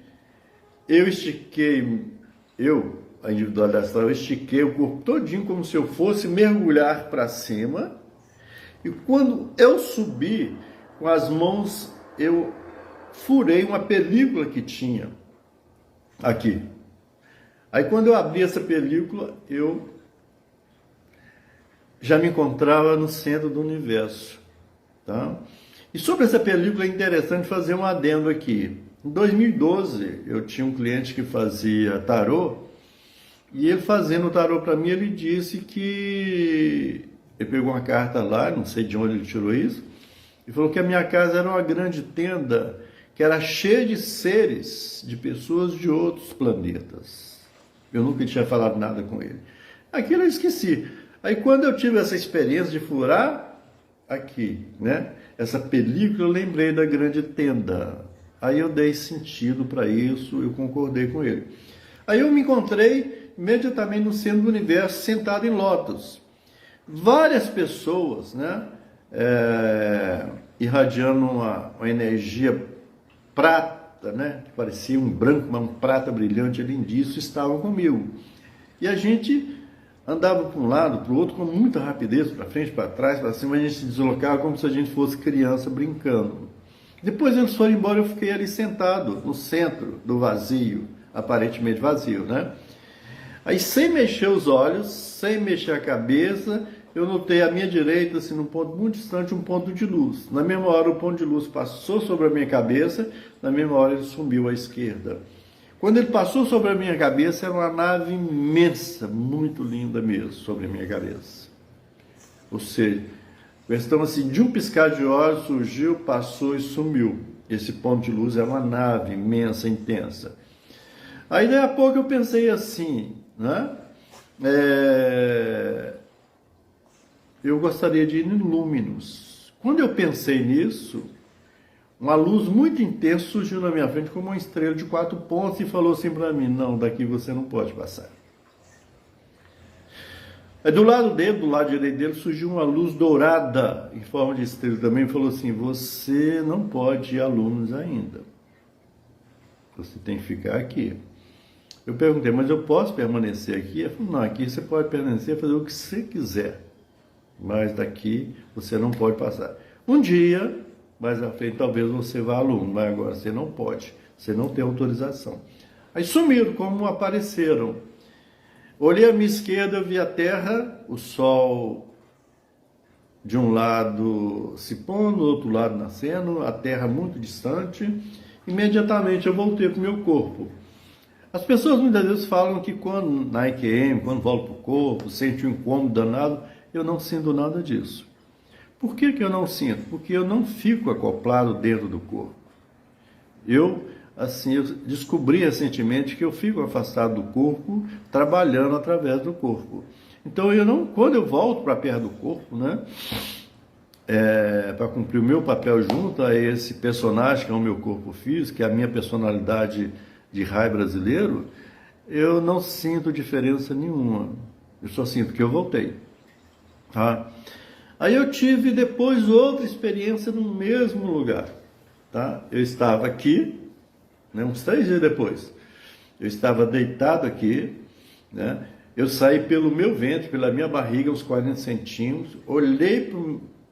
eu estiquei, a individualidade astral, eu estiquei o corpo todinho como se eu fosse mergulhar para cima. E quando eu subi, com as mãos, eu furei uma película que tinha aqui. Aí quando eu abri essa película, eu já me encontrava no centro do universo, tá? E sobre essa película é interessante fazer um adendo aqui. Em 2012, eu tinha um cliente que fazia tarô, e ele fazendo o tarô para mim, ele disse que... Ele pegou uma carta lá, não sei de onde ele tirou isso, e falou que a minha casa era uma grande tenda, que era cheia de seres, de pessoas de outros planetas. Eu nunca tinha falado nada com ele. Aquilo eu esqueci. Aí quando eu tive essa experiência de furar aqui, né? Essa película, eu lembrei da grande tenda. Aí eu dei sentido para isso, eu concordei com ele. Aí eu me encontrei imediatamente no centro do universo, sentado em lótus. Várias pessoas, né? Irradiando uma energia prata, né? Que parecia um branco, mas um prata brilhante, lindíssimo, estavam comigo. E a gente andava para um lado, para o outro, com muita rapidez, para frente, para trás, para cima, a gente se deslocava como se a gente fosse criança brincando. Depois eles foram embora, eu fiquei ali sentado, no centro do vazio, aparentemente vazio, né? Aí, sem mexer os olhos, sem mexer a cabeça, eu notei à minha direita, assim, num ponto muito distante, um ponto de luz. Na mesma hora, o ponto de luz passou sobre a minha cabeça, na mesma hora ele sumiu à esquerda. Quando ele passou sobre a minha cabeça, era uma nave imensa, muito linda mesmo, sobre a minha cabeça. Ou seja, questão assim, de um piscar de olhos, surgiu, passou e sumiu. Esse ponto de luz era uma nave imensa, intensa. Aí, daí a pouco, eu pensei assim, né? Eu gostaria de ir em Luminous. Quando eu pensei nisso, uma luz muito intensa surgiu na minha frente como uma estrela de 4 pontos e falou assim para mim: não, daqui você não pode passar. Aí do lado dele, do lado direito dele, surgiu uma luz dourada em forma de estrela também e falou assim: você não pode ir a Luminous ainda. Você tem que ficar aqui. Eu perguntei: mas eu posso permanecer aqui? Ele falou: não, aqui você pode permanecer e fazer o que você quiser, mas daqui você não pode passar. Um dia, mais à frente, talvez você vá a Luminous, mas agora você não pode, você não tem autorização. Aí sumiram, como apareceram. Olhei à minha esquerda, eu vi a Terra, o Sol de um lado se pondo, do outro lado nascendo, a Terra muito distante. Imediatamente eu voltei para o meu corpo. As pessoas muitas vezes falam que quando na IQM, quando volto para o corpo, sente um incômodo danado. Eu não sinto nada disso. Por que eu não sinto? Porque eu não fico acoplado dentro do corpo. Eu descobri recentemente que eu fico afastado do corpo, trabalhando através do corpo. Então, quando eu volto para perto do corpo, né, para cumprir o meu papel junto a esse personagem que é o meu corpo físico, que é a minha personalidade de raio brasileiro, eu não sinto diferença nenhuma. Eu só sinto que eu voltei. Tá? Aí eu tive depois outra experiência no mesmo lugar. Tá? Eu estava aqui, né, uns 3 dias depois. Eu estava deitado aqui, né? Eu saí pelo meu ventre, pela minha barriga, uns 40 centímetros, olhei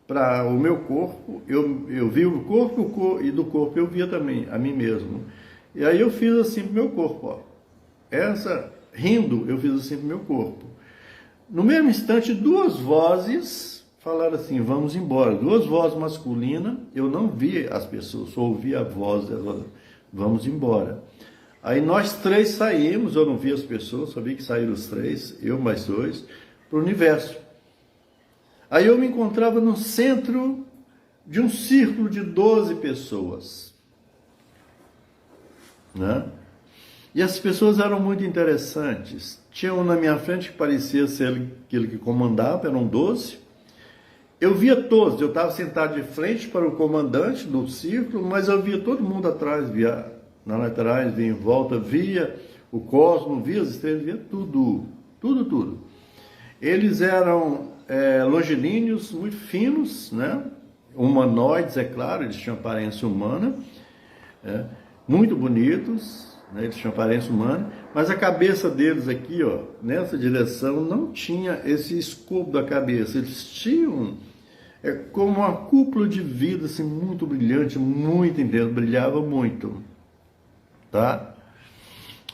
para o meu corpo, eu vi o corpo e do corpo eu via também a mim mesmo. E aí eu fiz assim pro meu corpo, ó. Rindo, eu fiz assim pro meu corpo. No mesmo instante, 2 vozes falaram assim: vamos embora. 2 vozes masculinas, eu não vi as pessoas, só ouvi a voz delas: vamos embora. Aí nós 3 saímos, eu não vi as pessoas, só vi que saíram os 3, eu mais 2, para o universo. Aí eu me encontrava no centro de um círculo de 12 pessoas. Né? E as pessoas eram muito interessantes. Tinha um na minha frente que parecia ser aquele que comandava, eram 12. Eu via todos, eu estava sentado de frente para o comandante do círculo, mas eu via todo mundo atrás, via na laterais, via em volta, via o cosmos, via as estrelas, via tudo, tudo. Eles eram longilíneos, muito finos, né? Humanoides, é claro, eles tinham aparência humana, muito bonitos, né? Eles tinham aparência humana, mas a cabeça deles aqui, ó, nessa direção, não tinha esse escopo da cabeça, eles tinham como uma cúpula de vida, assim, muito brilhante, muito intenso, brilhava muito, tá?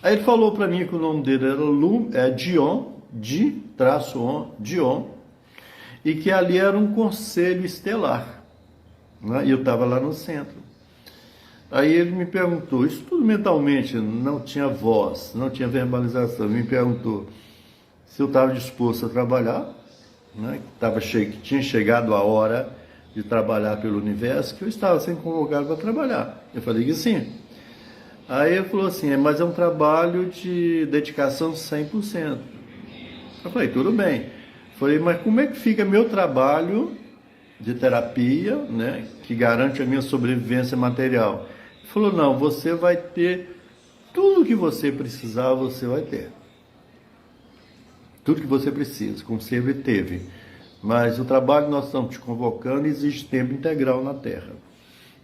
Aí ele falou para mim que o nome dele era Dion, Dion, e que ali era um conselho estelar, né? E eu estava lá no centro. Aí ele me perguntou, isso tudo mentalmente, não tinha voz, não tinha verbalização, me perguntou se eu estava disposto a trabalhar, né? Que tinha chegado a hora de trabalhar pelo universo, que eu estava sendo convocado para trabalhar. Eu falei que sim. Aí ele falou assim: mas é um trabalho de dedicação 100%. Eu falei: tudo bem. Eu falei: mas como é que fica meu trabalho de terapia, né, que garante a minha sobrevivência material. Ele falou, não, você vai ter tudo que você precisar, você vai ter. Tudo que você precisa, como sempre teve. Mas o trabalho que nós estamos te convocando exige tempo integral na Terra.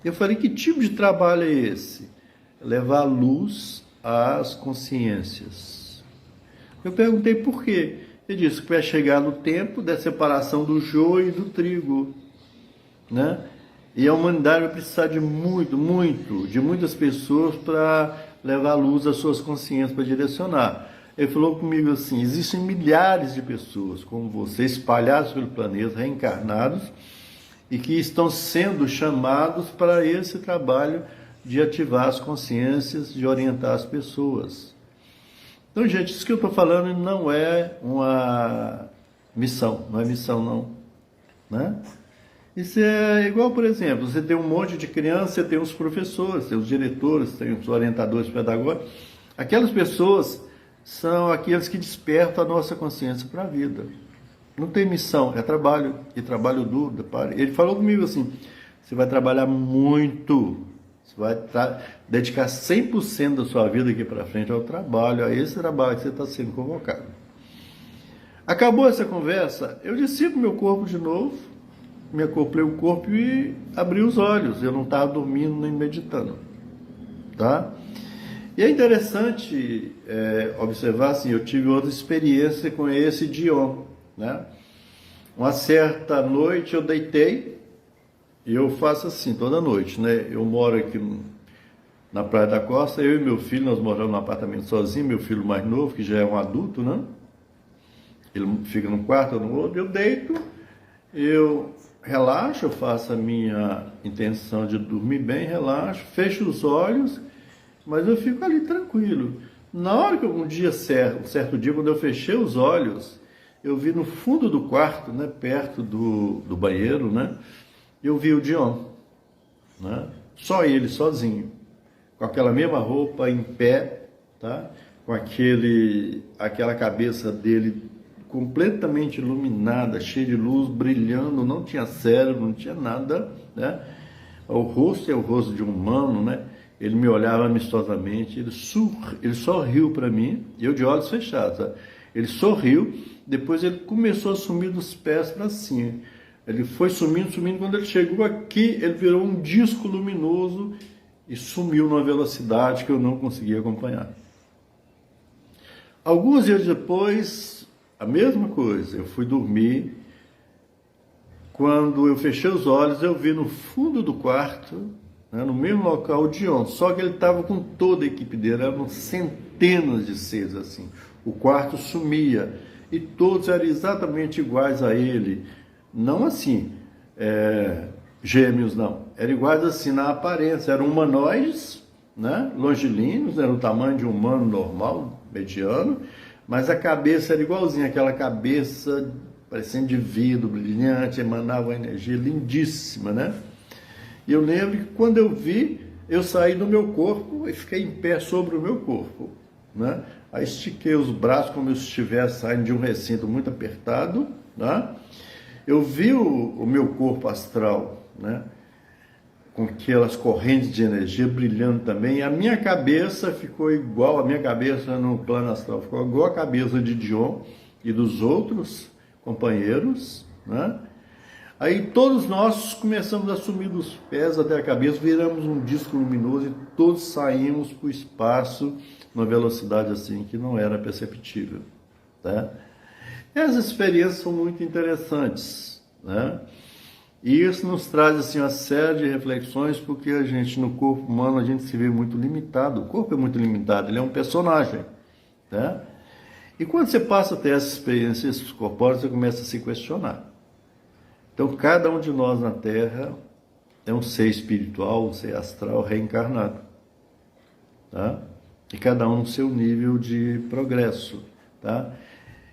Eu falei, que tipo de trabalho é esse? Levar luz às consciências. Eu perguntei por quê. Ele disse que vai chegar no tempo da separação do joio e do trigo, né? E a humanidade vai precisar de muitas pessoas para levar luz às suas consciências, para direcionar. Ele falou comigo assim, existem milhares de pessoas como você, espalhadas pelo planeta, reencarnados, e que estão sendo chamados para esse trabalho de ativar as consciências, de orientar as pessoas. Então, gente, isso que eu estou falando não é uma missão, não é missão não, né? Isso é igual, por exemplo, você tem um monte de crianças, você tem os professores, tem os diretores, tem os orientadores pedagógicos. Aquelas pessoas são aqueles que despertam a nossa consciência para a vida. Não tem missão, é trabalho, e trabalho duro. Ele falou comigo assim, você vai trabalhar muito, você vai dedicar 100% da sua vida aqui para frente ao trabalho, a esse trabalho que você está sendo convocado. Acabou essa conversa, eu desci para o meu corpo de novo, me acoplei o corpo e abri os olhos. Eu não estava dormindo nem meditando, tá? E é interessante observar assim, eu tive outra experiência com esse Dion, né? Uma certa noite eu deitei, e eu faço assim toda noite, né? Eu moro aqui na Praia da Costa, eu e meu filho, nós moramos num apartamento sozinho, meu filho mais novo, que já é um adulto, né? Ele fica num quarto ou no outro, eu deito, eu relaxo, eu faço a minha intenção de dormir bem, relaxo, fecho os olhos, mas eu fico ali tranquilo. Na hora que um certo dia, quando eu fechei os olhos, eu vi no fundo do quarto, né, perto do banheiro, né, eu vi o Dion, né, só ele, sozinho, com aquela mesma roupa, em pé, tá, com aquela cabeça dele completamente iluminada, cheia de luz, brilhando, não tinha cérebro, não tinha nada, né? O rosto é o rosto de um humano, né? Ele me olhava amistosamente, ele sorriu para mim, eu de olhos fechados, tá? Ele sorriu, depois ele começou a sumir dos pés para cima. Ele foi sumindo, quando ele chegou aqui, ele virou um disco luminoso e sumiu numa velocidade que eu não conseguia acompanhar. Alguns dias depois, a mesma coisa, eu fui dormir, quando eu fechei os olhos, eu vi no fundo do quarto, né, no mesmo local, o Dion, só que ele estava com toda a equipe dele, eram centenas de seres assim, o quarto sumia, e todos eram exatamente iguais a ele, não assim, gêmeos não, eram iguais assim na aparência, eram humanoides, né, longilíneos, era o tamanho de um humano normal, mediano, mas a cabeça era igualzinha, aquela cabeça parecendo de vidro, brilhante, emanava uma energia lindíssima, né? E eu lembro que quando eu vi, eu saí do meu corpo e fiquei em pé sobre o meu corpo, né? Aí estiquei os braços como se estivesse saindo de um recinto muito apertado, né? Eu vi o meu corpo astral, né? Com aquelas correntes de energia brilhando também, e a minha cabeça ficou igual, a minha cabeça no plano astral ficou igual a cabeça de Dion e dos outros companheiros, né? Aí todos nós começamos a subir dos pés até a cabeça, viramos um disco luminoso e todos saímos para o espaço numa velocidade assim que não era perceptível, tá? Essas experiências são muito interessantes, né? E isso nos traz assim uma série de reflexões, porque a gente no corpo humano a gente se vê muito limitado. O corpo é muito limitado, ele é um personagem, né? E quando você passa a ter essas experiências corpóreas, você começa a se questionar. Então cada um de nós na Terra é um ser espiritual, um ser astral reencarnado, tá? E cada um no seu nível de progresso, tá?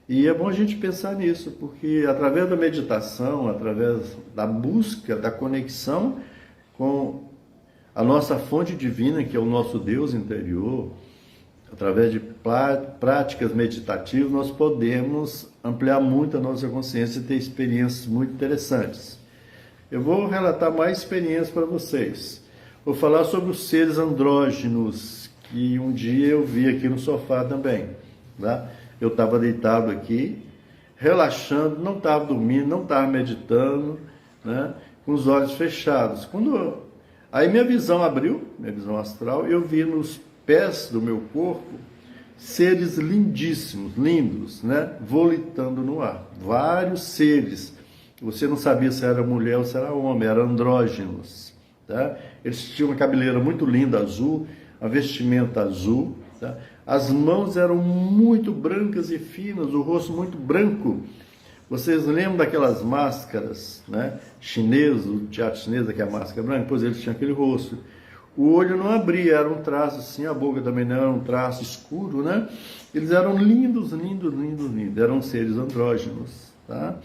E é bom a gente pensar nisso, porque através da meditação, através da busca, da conexão com a nossa fonte divina, que é o nosso Deus interior, através de práticas meditativas, nós podemos ampliar muito a nossa consciência e ter experiências muito interessantes. Eu vou relatar mais experiências para vocês. Vou falar sobre os seres andrógenos, que um dia eu vi aqui no sofá também. Tá? Eu estava deitado aqui, relaxando, não estava dormindo, não estava meditando, né? Com os olhos fechados. Aí minha visão abriu, minha visão astral, e eu vi nos pés do meu corpo seres lindíssimos, lindos, né? Volitando no ar. Vários seres. Você não sabia se era mulher ou se era homem, eram andrógenos. Tá? Eles tinham uma cabeleira muito linda, azul, a vestimenta azul. Tá? As mãos eram muito brancas e finas, o rosto muito branco. Vocês lembram daquelas máscaras, né? Chinesas, o teatro chinês, que é a máscara branca? Pois eles tinham aquele rosto. O olho não abria, era um traço assim, a boca também não era um traço escuro, né? Eles eram lindos, lindos, lindos, lindos. Eram seres andrógenos, tá?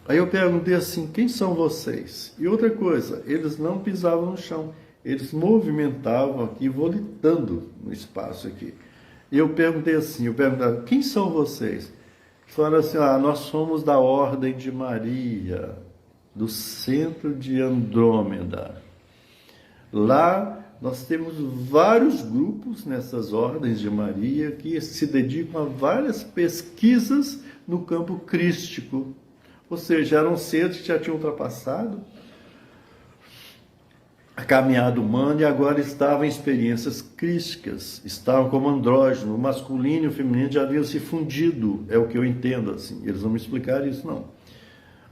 Aí eu perguntei assim, quem são vocês? E outra coisa, eles não pisavam no chão, eles movimentavam aqui, volitando no espaço aqui. E eu perguntei assim, quem são vocês? Falaram assim, nós somos da Ordem de Maria, do Centro de Andrômeda. Lá nós temos vários grupos nessas Ordens de Maria que se dedicam a várias pesquisas no campo crístico. Ou seja, eram seres que já tinham ultrapassado a caminhada humana e agora estavam em experiências crísticas, estavam como andrógeno, o masculino e o feminino já haviam se fundido, é o que eu entendo assim, eles não me explicaram isso não.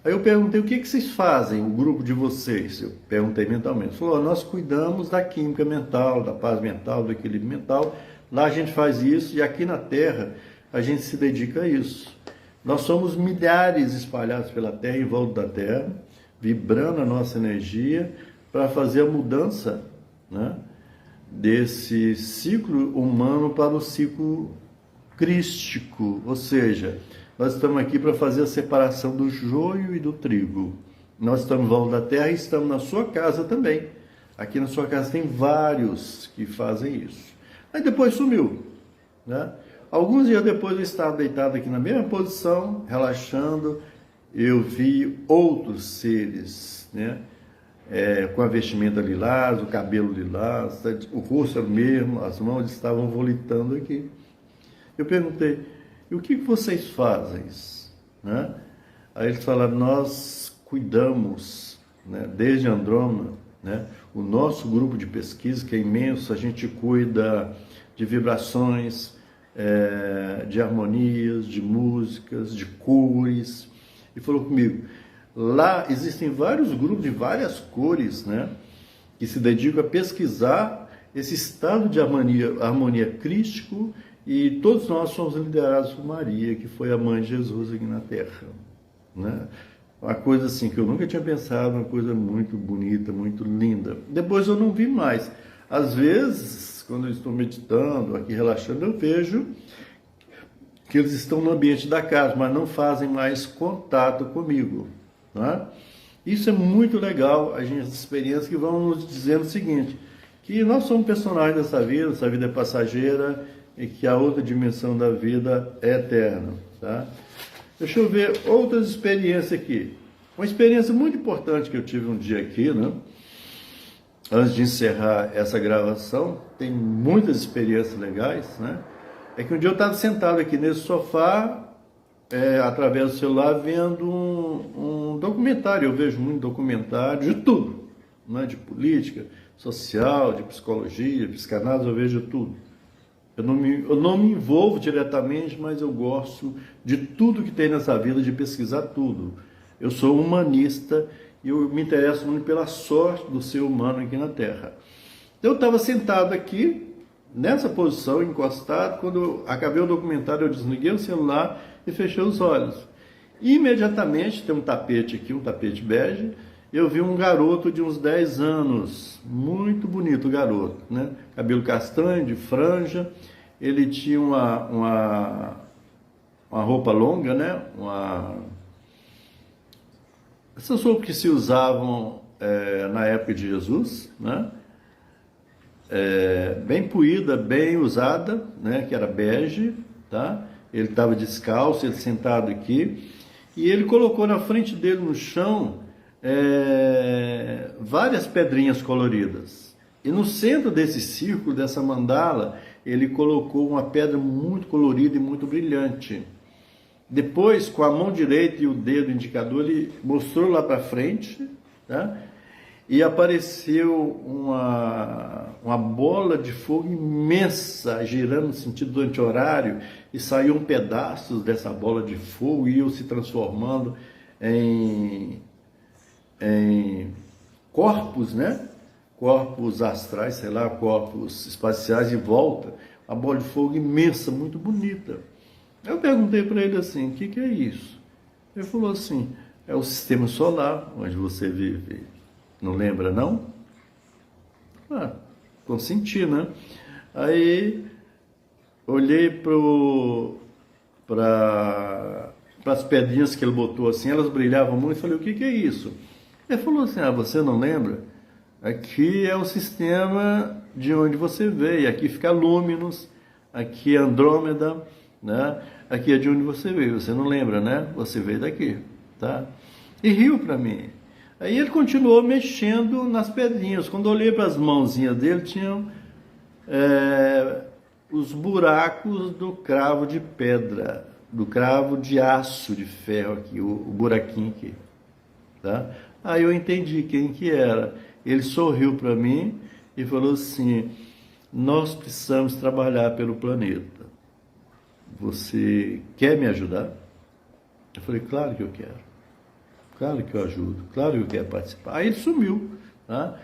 Aí eu perguntei, o que vocês fazem, o grupo de vocês? Eu perguntei mentalmente, falou, nós cuidamos da química mental, da paz mental, do equilíbrio mental, lá a gente faz isso e aqui na Terra a gente se dedica a isso. Nós somos milhares espalhados pela Terra, em volta da Terra, vibrando a nossa energia para fazer a mudança, né, desse ciclo humano para o ciclo crístico. Ou seja, nós estamos aqui para fazer a separação do joio e do trigo. Nós estamos em volta da Terra e estamos na sua casa também. Aqui na sua casa tem vários que fazem isso. Aí depois sumiu, né? Alguns dias depois eu estava deitado aqui na mesma posição, relaxando, eu vi outros seres, né? Com a vestimenta lilás, o cabelo lilás, o rosto era o mesmo, as mãos estavam volitando aqui. Eu perguntei, e o que vocês fazem? Né? Aí eles falaram, nós cuidamos, né, desde Andrômeda, né, o nosso grupo de pesquisa, que é imenso, a gente cuida de vibrações, de harmonias, de músicas, de cores. E falou comigo, lá existem vários grupos de várias cores, né, que se dedicam a pesquisar esse estado de harmonia crístico, e todos nós somos liderados por Maria, que foi a mãe de Jesus aqui na Terra, né? Uma coisa assim que eu nunca tinha pensado, uma coisa muito bonita, muito linda. Depois eu não vi mais. Às vezes, quando eu estou meditando, aqui relaxando, eu vejo que eles estão no ambiente da casa, mas não fazem mais contato comigo, né? Isso é muito legal, as experiências que vão nos dizendo o seguinte, que nós somos personagens dessa vida, essa vida é passageira e que a outra dimensão da vida é eterna, tá? Deixa eu ver outras experiências aqui. Uma experiência muito importante que eu tive um dia aqui, né? Antes de encerrar essa gravação, tem muitas experiências legais, né? É que um dia eu estava sentado aqui nesse sofá, através do celular, vendo um documentário. Eu vejo muito documentário de tudo, né? De política, social, de psicologia, psicanálise, eu vejo tudo. Eu não me envolvo diretamente, mas eu gosto de tudo que tem nessa vida, de pesquisar tudo. Eu sou humanista e eu me interesso muito pela sorte do ser humano aqui na Terra. Então eu estava sentado aqui, nessa posição, encostado, quando eu acabei o documentário, eu desliguei o celular e fechei os olhos. E imediatamente, tem um tapete aqui, um tapete bege, eu vi um garoto de uns 10 anos, muito bonito o garoto, né? Cabelo castanho, de franja, ele tinha uma roupa longa, né? Essas roupas que se usavam na época de Jesus, né? Bem puída, bem usada, né? Que era bege, tá? Ele estava descalço, ele sentado aqui, e ele colocou na frente dele no chão várias pedrinhas coloridas. E no centro desse círculo, dessa mandala, ele colocou uma pedra muito colorida e muito brilhante. Depois, com a mão direita e o dedo indicador, ele mostrou lá para frente, tá? E apareceu uma bola de fogo imensa, girando no sentido do anti-horário, e saíam pedaços dessa bola de fogo e iam se transformando em corpos, né? Corpos astrais, sei lá, corpos espaciais em volta. Uma bola de fogo imensa, muito bonita. Eu perguntei para ele assim, o que é isso? Ele falou assim, é o sistema solar onde você vive. Não lembra, não? Consenti, né? Aí, olhei para as pedrinhas que ele botou assim, elas brilhavam muito, e falei, o que é isso? Ele falou assim, você não lembra? Aqui é o sistema de onde você veio, aqui fica Lúminos, aqui é Andrômeda, né? Aqui é de onde você veio, você não lembra, né? Você veio daqui, tá? E riu para mim. Aí ele continuou mexendo nas pedrinhas. Quando eu olhei para as mãozinhas dele, tinham os buracos do cravo de pedra, do cravo de aço, de ferro aqui, o buraquinho aqui, tá? Aí eu entendi quem que era. Ele sorriu para mim e falou assim, nós precisamos trabalhar pelo planeta. Você quer me ajudar? Eu falei, claro que eu quero. Claro que eu ajudo, claro que eu quero participar. Aí ele sumiu, tá?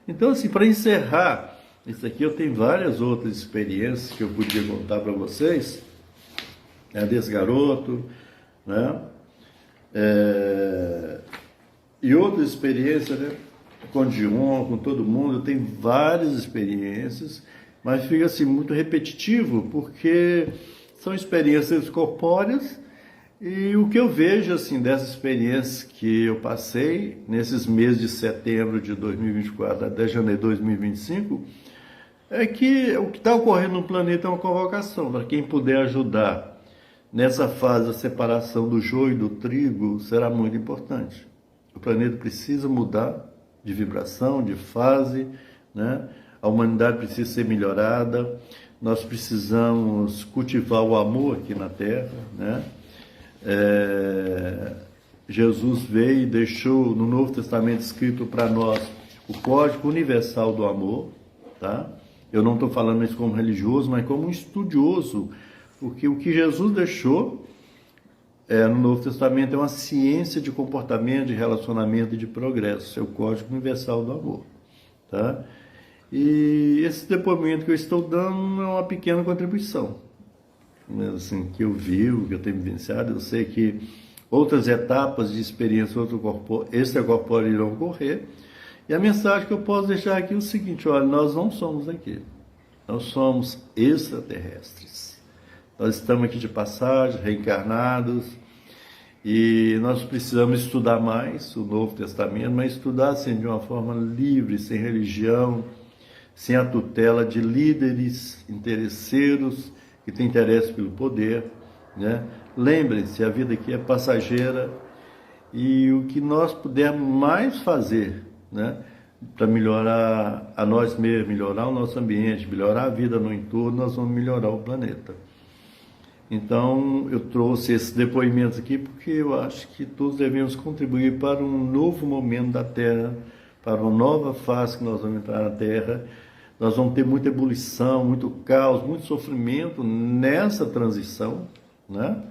Então, assim, para encerrar, isso aqui eu tenho várias outras experiências que eu podia contar para vocês, né, desse garoto, né? E outras experiências, né? Com o Dion, com todo mundo, eu tenho várias experiências, mas fica assim muito repetitivo, porque são experiências corpóreas. E o que eu vejo assim dessas experiências que eu passei nesses meses de setembro de 2024 até janeiro de 2025 é que o que está ocorrendo no planeta é uma convocação para quem puder ajudar nessa fase da separação do joio e do trigo, será muito importante. O planeta precisa mudar de vibração, de fase, né? A humanidade precisa ser melhorada, nós precisamos cultivar o amor aqui na Terra, né? Jesus veio e deixou no Novo Testamento escrito para nós o código universal do amor, tá? Eu não estou falando isso como religioso, mas como um estudioso, porque o que Jesus deixou no Novo Testamento é uma ciência de comportamento, de relacionamento e de progresso, é o código universal do amor, tá? E esse depoimento que eu estou dando é uma pequena contribuição, assim, que eu vivo, que eu tenho vivenciado. Eu sei que outras etapas de experiência extracorpórea irão ocorrer, e a mensagem que eu posso deixar aqui é o seguinte, olha, nós não somos aqui, nós somos extraterrestres, nós estamos aqui de passagem, reencarnados, e nós precisamos estudar mais o Novo Testamento, mas estudar assim, de uma forma livre, sem religião, sem a tutela de líderes interesseiros, que tem interesse pelo poder, né? Lembrem-se, a vida aqui é passageira e o que nós pudermos mais fazer, né, para melhorar a nós mesmos, melhorar o nosso ambiente, melhorar a vida no entorno, nós vamos melhorar o planeta. Então, eu trouxe esses depoimentos aqui porque eu acho que todos devemos contribuir para um novo momento da Terra, para uma nova fase que nós vamos entrar na Terra. Nós vamos ter muita ebulição, muito caos, muito sofrimento nessa transição, né?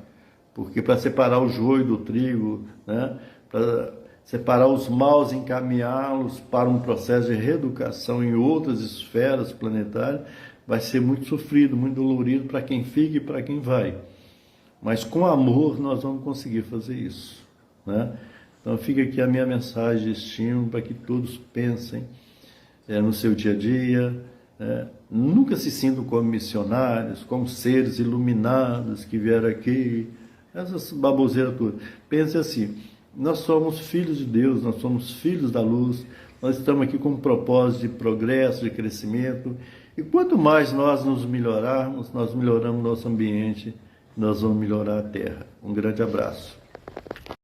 Porque para separar o joio do trigo, né? Para separar os maus e encaminhá-los para um processo de reeducação em outras esferas planetárias, vai ser muito sofrido, muito dolorido para quem fica e para quem vai. Mas com amor nós vamos conseguir fazer isso, né? Então fica aqui a minha mensagem de estímulo para que todos pensem no seu dia a dia, nunca se sintam como missionários, como seres iluminados que vieram aqui, essas baboseiras todas. Pense assim, nós somos filhos de Deus, nós somos filhos da luz, nós estamos aqui com um propósito de progresso, de crescimento, e quanto mais nós nos melhorarmos, nós melhoramos nosso ambiente, nós vamos melhorar a Terra. Um grande abraço.